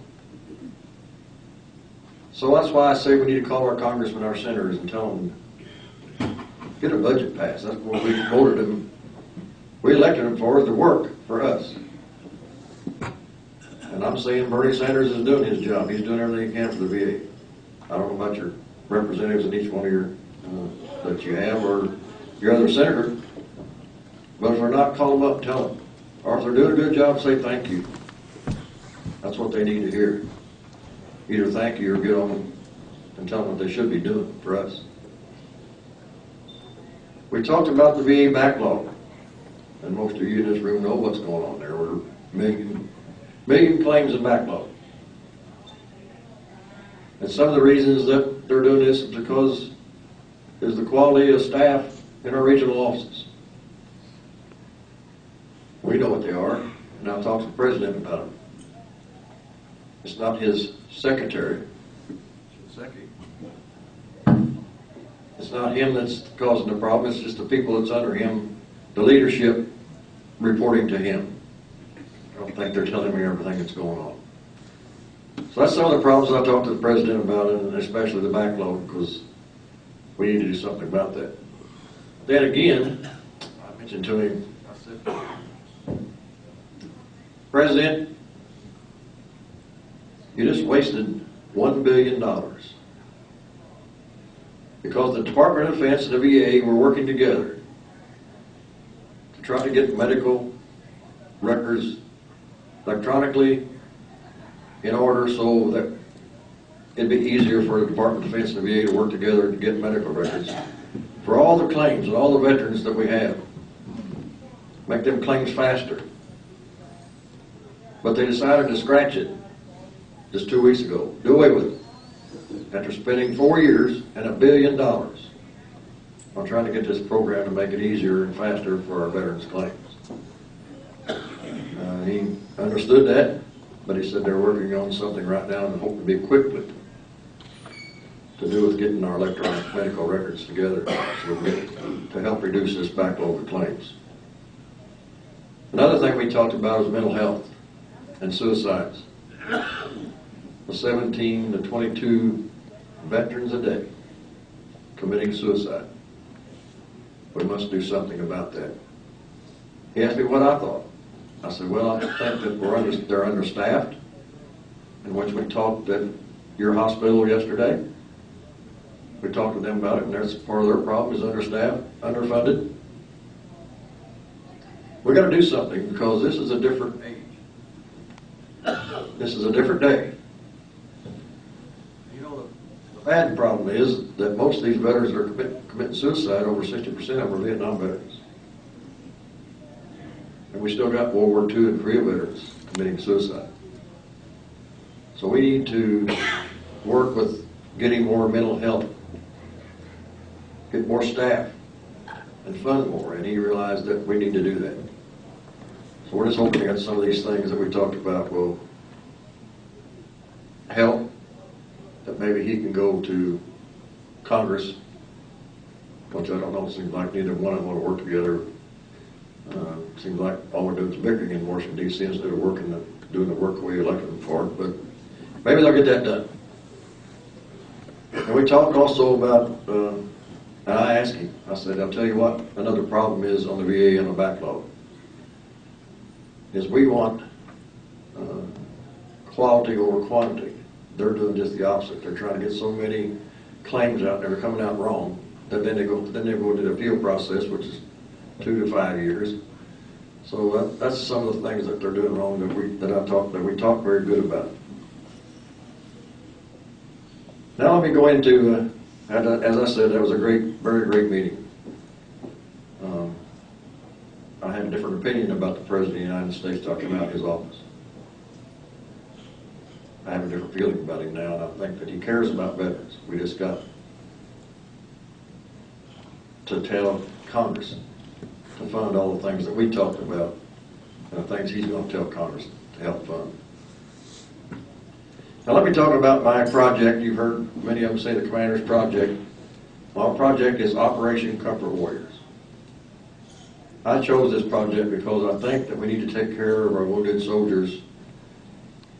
So that's why I say we need to call our congressmen, our senators, and tell them, get a budget passed. That's what we voted them. We elected them for, is to work for us. And I'm saying Bernie Sanders is doing his job. He's doing everything he can for the VA. I don't know about your representatives in each one of your, that you have, or your other senator. But if they're not, call them up and tell them. Or if they're doing a good job, say thank you. That's what they need to hear. Either thank you or get on and tell them what they should be doing for us. We talked about the VA backlog, and most of you in this room know what's going on there. We're million claims in backlog. And some of the reasons that they're doing this is because is the quality of staff in our regional offices. We know what they are, and I'll talk to the president about them. It's not his secretary. It's not him that's causing the problem, it's just the people that's under him, the leadership reporting to him. I don't think they're telling me everything that's going on. So that's some of the problems I talked to the president about, and especially the backlog, because we need to do something about that. Then again, I mentioned to him, I said, President, you just wasted $1 billion. Because the Department of Defense and the VA were working together to try to get medical records electronically in order so that it'd be easier for the Department of Defense and the VA to work together to get medical records for all the claims and all the veterans that we have. Make them claims faster. But they decided to scratch it just 2 weeks ago. Do away with it. After spending 4 years and $1 billion on trying to get this program to make it easier and faster for our veterans' claims. He understood that, but he said they're working on something right now and hope to be quickly to do with getting our electronic medical records together so we get to help reduce this backlog of claims. Another thing we talked about is mental health and suicides. The 17 to 22 veterans a day committing suicide. We must do something about that. He asked me what I thought. I said, well, I think that they're understaffed, in which we talked at your hospital yesterday. We talked to them about it, and that's part of their problem is understaffed, underfunded. We've got to do something because this is a different age. This is a different day. You know, the bad problem is that most of these veterans that are committing suicide, over 60% of them are Vietnam veterans. And we still got World War II and Korea veterans committing suicide. So we need to work with getting more mental health, get more staff, and fund more. And he realized that we need to do that. So we're just hoping that some of these things that we talked about will help, that maybe he can go to Congress, which I don't know, it seems like neither one of them want to work together. Seems like all we're doing is bickering in Washington, D.C. instead of doing the work we elected them for. But maybe they'll get that done. And we talked also about, and I asked him, I said, I'll tell you what, another problem is on the VA and the backlog, is we want quality over quantity. They're doing just the opposite. They're trying to get so many claims out there coming out wrong that then they go into the appeal process, which is 2 to 5 years. So that's some of the things that they're doing wrong that we talk very good about. Now let me go into, as I said, that was a very great meeting. I had a different opinion about the President of the United States talking about his office. I have a different feeling about him now, and I think that he cares about veterans. We just got to tell Congress to fund all the things that we talked about, and the things he's going to tell Congress to help fund. Now let me talk about my project. You've heard many of them say the Commander's Project. My project is Operation Comfort Warriors. I chose this project because I think that we need to take care of our wounded soldiers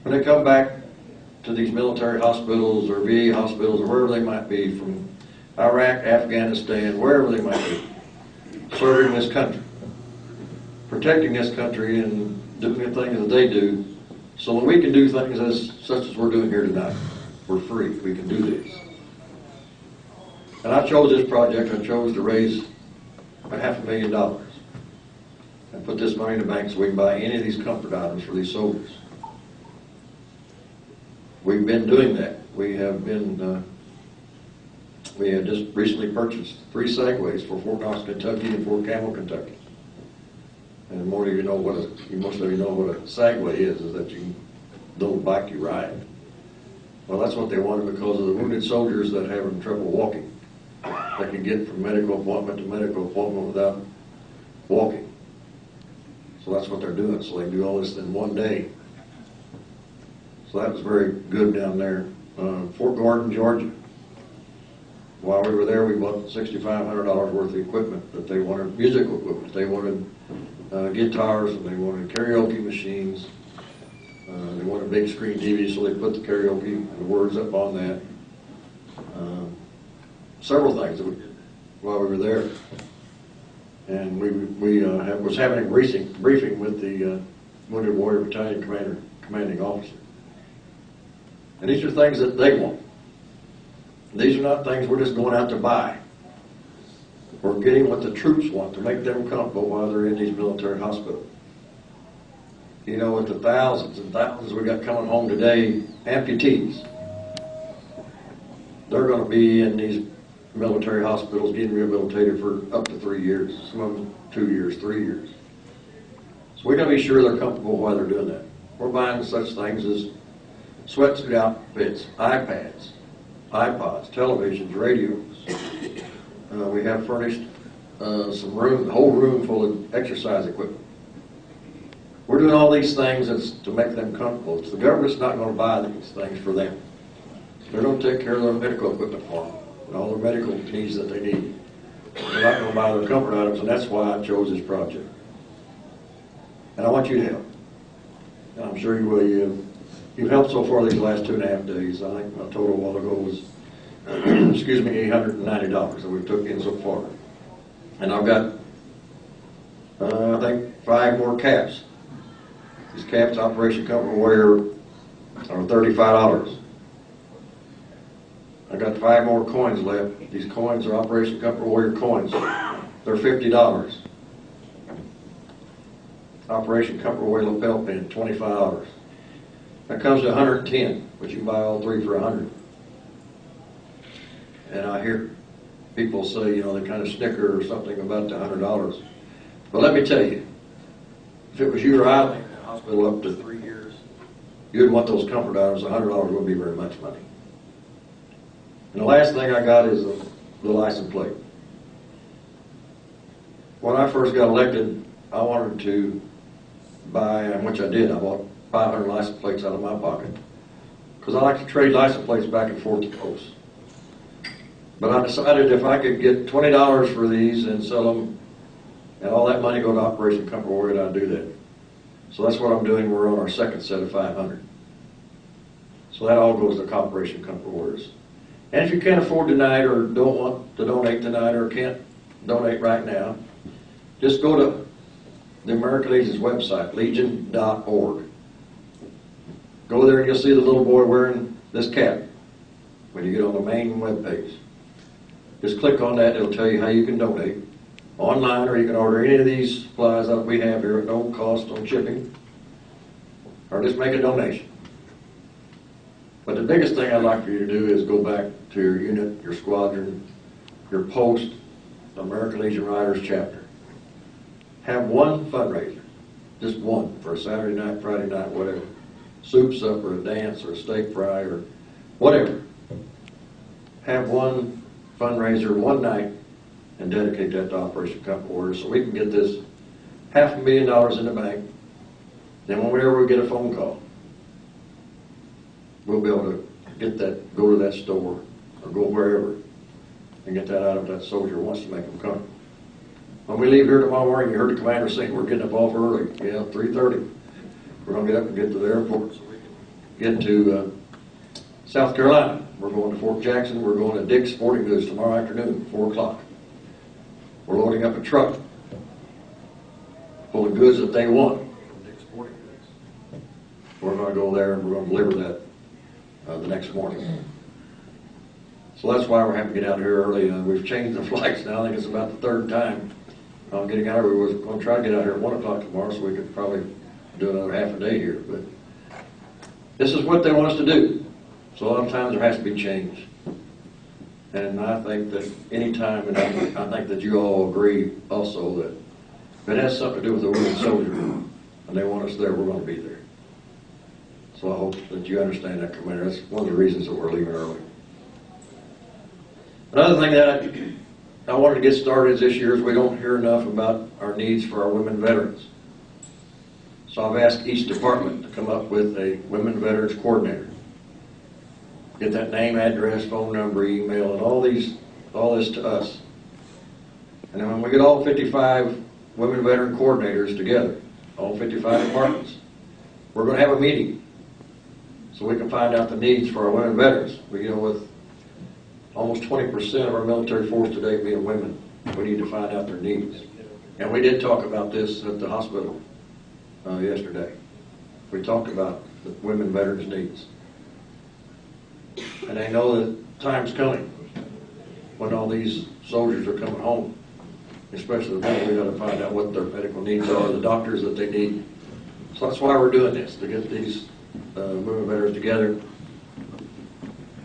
when they come back to these military hospitals or VA hospitals or wherever they might be, from Iraq, Afghanistan, wherever they might be, serving this country, protecting this country and doing the things that they do, so that we can do things such as we're doing here tonight. We're free. We can do this. And I chose this project. I chose to raise $500,000 and put this money in the bank so we can buy any of these comfort items for these soldiers. we've been doing that. We have been, we had just recently purchased 3 Segways for Fort Knox, Kentucky and Fort Campbell, Kentucky. And more of you know what most of you know what a Segway is that you little bike you ride. Well, that's what they wanted because of the wounded soldiers that have trouble walking. They can get from medical appointment to medical appointment without walking. So that's what they're doing. So they can do all this in one day. So that was very good down there. Fort Gordon, Georgia. While we were there, we bought $6,500 worth of equipment that they wanted, musical equipment. They wanted guitars, and they wanted karaoke machines. They wanted a big screen TV, so they put the karaoke and the words up on that. Several things that we did while we were there. And we was having a briefing with the Wounded Warrior Battalion commanding officer. And these are things that they want. These are not things we're just going out to buy. We're getting what the troops want to make them comfortable while they're in these military hospitals. You know, with the thousands and thousands we got coming home today, amputees, they're going to be in these military hospitals getting rehabilitated for up to 3 years, some of them 2 years, 3 years. So we got to be sure they're comfortable while they're doing that. We're buying such things as sweatsuit outfits, iPads, iPods, televisions, radios. We have furnished some room, the whole room full of exercise equipment. We're doing all these things to make them comfortable. The government's not going to buy these things for them. They're going to take care of their medical equipment for them and all their medical needs that they need. They're not going to buy their comfort items, and that's why I chose this project. And I want you to help. And I'm sure you will. You've helped so far these last 2.5 days. I think my total a while ago was, excuse me, $890 that we took in so far. And I've got, I think, 5 more caps. These caps, Operation Comfort Warrior, are $35. I got 5 more coins left. These coins are Operation Comfort Warrior coins. They're $50. Operation Comfort Warrior lapel pin, $25. That comes to $110, but you can buy all 3 for $100. And I hear people say, you know, they kind of snicker or something about the $100. But let me tell you, if it was you or I in the hospital up to 3 years, you'd want those comfort items. $100 wouldn't be very much money. And the last thing I got is the license plate. When I first got elected, I wanted to buy, and which I did, I bought 500 license plates out of my pocket. Because I like to trade license plates back and forth to posts. But I decided if I could get $20 for these and sell them, and all that money go to Operation Comfort Warrior, I'd do that. So that's what I'm doing. We're on our second set of 500. So that all goes to Operation Comfort Warriors. And if you can't afford tonight or don't want to donate tonight or can't donate right now, just go to the American Legion's website, legion.org. Go there and you'll see the little boy wearing this cap when you get on the main web page. Just click on that. It'll tell you how you can donate online, or you can order any of these supplies that we have here at no cost on shipping, or just make a donation. But the biggest thing I'd like for you to do is go back to your unit, your squadron, your post, American Legion Riders chapter. Have one fundraiser, just one, for a Saturday night, Friday night, whatever. Soup, supper, a dance, or a steak fry, or whatever. Have one fundraiser one night and dedicate that to Operation Comfort Warrior so we can get this $500,000 in the bank. Then whenever we get a phone call, we'll be able to get that, go to that store or go wherever and get that out of that soldier who wants to make them comfortable. When we leave here tomorrow morning, you heard the commander saying we're getting up off early. Yeah, 3:30. We're going to get up and get to the airport so we can get to South Carolina. We're going to Fort Jackson. We're going to Dick's Sporting Goods tomorrow afternoon, 4 o'clock. We're loading up a truck full of goods that they want from Dick's Sporting Goods. We're going to go there and we're going to deliver that the next morning. So that's why we're having to get out here early. We've changed the flights now. I think it's about the 3rd time I'm getting out here. We were going to try to get out here at 1 o'clock tomorrow so we could probably do another half a day here. But this is what they want us to do. So a lot of times there has to be change. And I think that any time, and I think that you all agree also that if it has something to do with the wounded soldier and they want us there, we're going to be there. So I hope that you understand that, Commander. That's one of the reasons that we're leaving early. Another thing that I wanted to get started this year is we don't hear enough about our needs for our women veterans. So I've asked each department to come up with a women veterans coordinator. Get that name, address, phone number, email, and all this to us. And then when we get all 55 women veteran coordinators together, all 55 departments, we're going to have a meeting so we can find out the needs for our women veterans. We deal with almost 20% of our military force today being women. We need to find out their needs. And we did talk about this at the hospital yesterday. We talked about the women veterans' needs. And they know that time's coming when all these soldiers are coming home, especially the men. We've got to find out what their medical needs are, the doctors that they need. So that's why we're doing this, to get these women veterans together,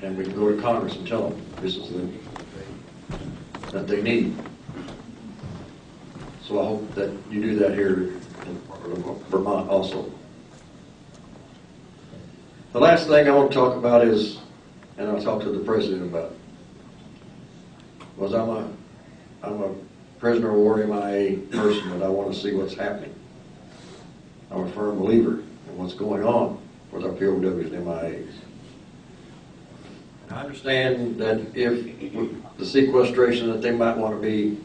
and we can go to Congress and tell them this is that they need. So I hope that you do that here in Vermont also. The last thing I want to talk about is, and I'll talk to the President about, was I'm a prisoner of war MIA person, and I want to see what's happening. I'm a firm believer in what's going on with our POWs and MIAs. I understand that if with the sequestration that they might want to be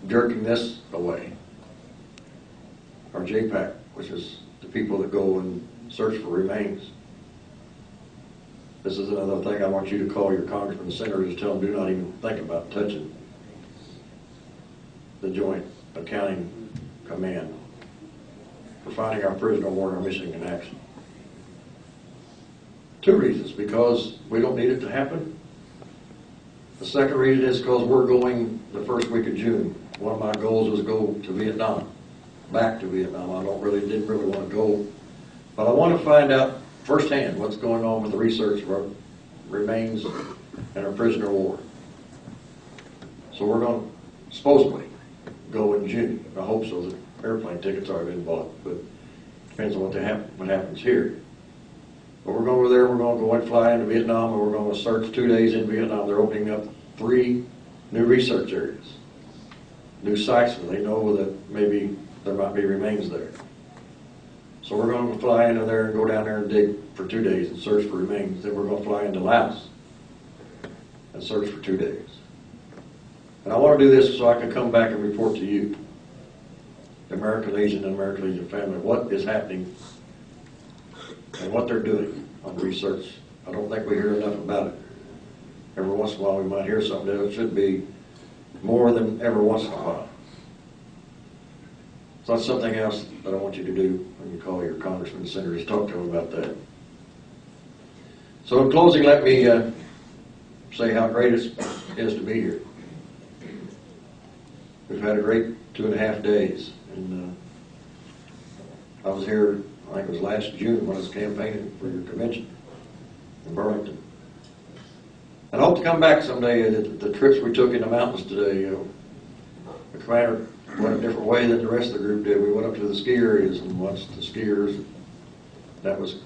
jerking this away, or JPAC, which is the people that go and search for remains. This is another thing I want you to call your congressmen and senators and tell them do not even think about touching the Joint Accounting Command for finding our prisoner of war and our missing in action. 2 reasons: because we don't need it to happen. The second reason is because we're going the first week of June. One of my goals was go to Vietnam, back to Vietnam. I didn't really want to go, but I want to find out firsthand what's going on with the research of our remains and our prisoner of war. So we're going to supposedly go in June. I hope so. The airplane tickets already been bought, but it depends on what happens here. But we're going over there. We're going to go and fly into Vietnam, and we're going to search 2 days in Vietnam. They're opening up 3 new research areas, new sites where they know that maybe there might be remains there. So we're going to fly into there and go down there and dig for 2 days and search for remains. Then we're going to fly into Laos and search for 2 days. And I want to do this so I can come back and report to you, the American Legion and American Legion family, what is happening and what they're doing on research. I don't think we hear enough about it. Every once in a while we might hear something that it should be more than every once in a while. So that's something else that I want you to do when you call your congressmen and senators. Talk to them about that. So in closing, let me say how great it is to be here. We've had a great 2.5 days. And I was here, I think it was last June when I was campaigning for your convention in Burlington. And I hope to come back someday. The trips we took in the mountains today, the commander went a different way than the rest of the group did. We went up to the ski areas and watched the skiers. That was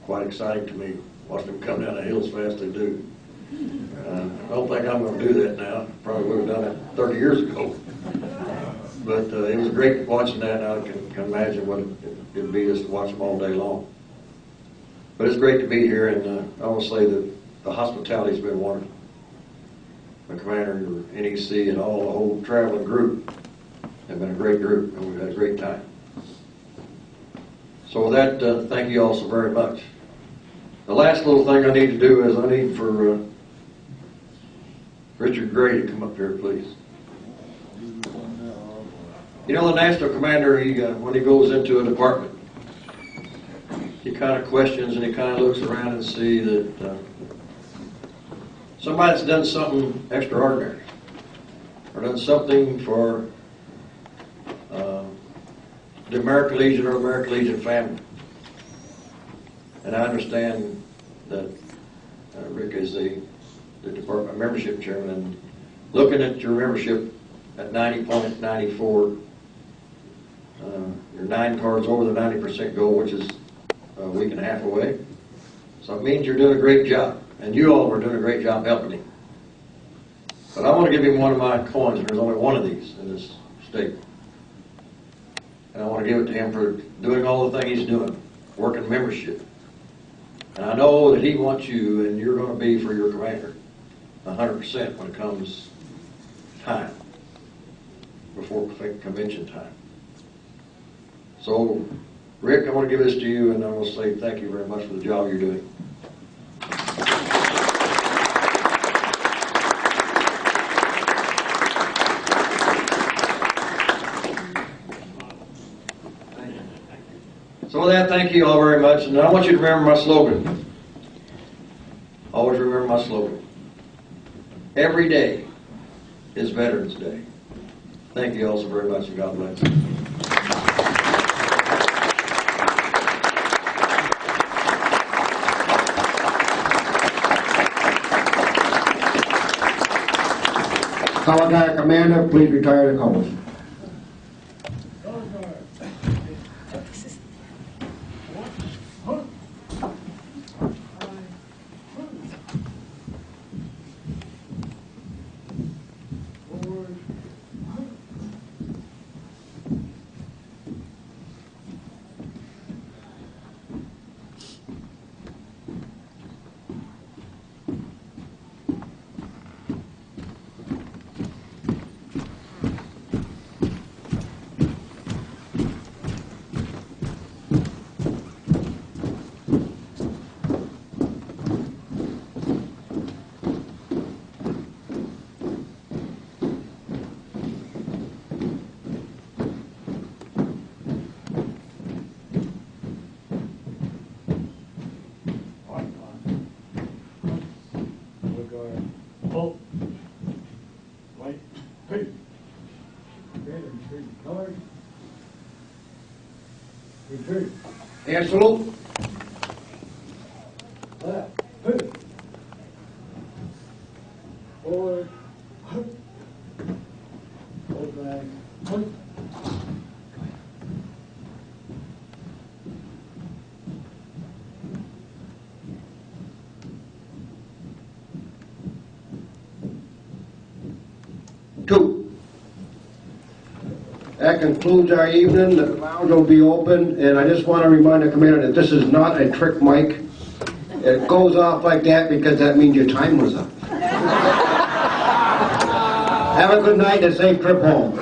quite exciting to me, watching them come down the hills fast they do. I don't think I'm going to do that now. Probably would have done it 30 years ago. But it was great watching that, and I can imagine what it'd be just to watch them all day long. But it's great to be here, and I want to say that the hospitality's been wonderful. The commander and the NEC and the whole traveling group have been a great group, and we've had a great time. So with that, thank you all so very much. The last little thing I need to do is I need for Richard Gray to come up here, please. You know, the national commander, when he goes into a department, he kind of questions and he kind of looks around and see that somebody's done something extraordinary or done something for the American Legion or American Legion family. And I understand that Rick is the department membership chairman, and looking at your membership at 90.94, you're 9 cards over the 90% goal, which is a week and a half away. So it means you're doing a great job, and you all are doing a great job helping him. But I want to give him one of my coins, and there's only one of these in this state. And I want to give it to him for doing all the things he's doing, working membership. And I know that he wants you, and you're going to be for your commander 100% when it comes time, before convention time. So, Rick, I want to give this to you, and I want to say thank you very much for the job you're doing. So with that, thank you all very much, and I want you to remember my slogan. Always remember my slogan. Every day is Veterans Day. Thank you all so very much, and God bless. Color Guard Commander, please retire the colors. Pull. Right. Hey. Okay, then straighten the colors. Retreat. Hand salute. Left. Hey. Forward. Hold back. Hey. Two. That concludes our evening. The lounge will be open, and I just want to remind the commander that this is not a trick mic. It goes off like that because that means your time was up. Have a good night and a safe trip home.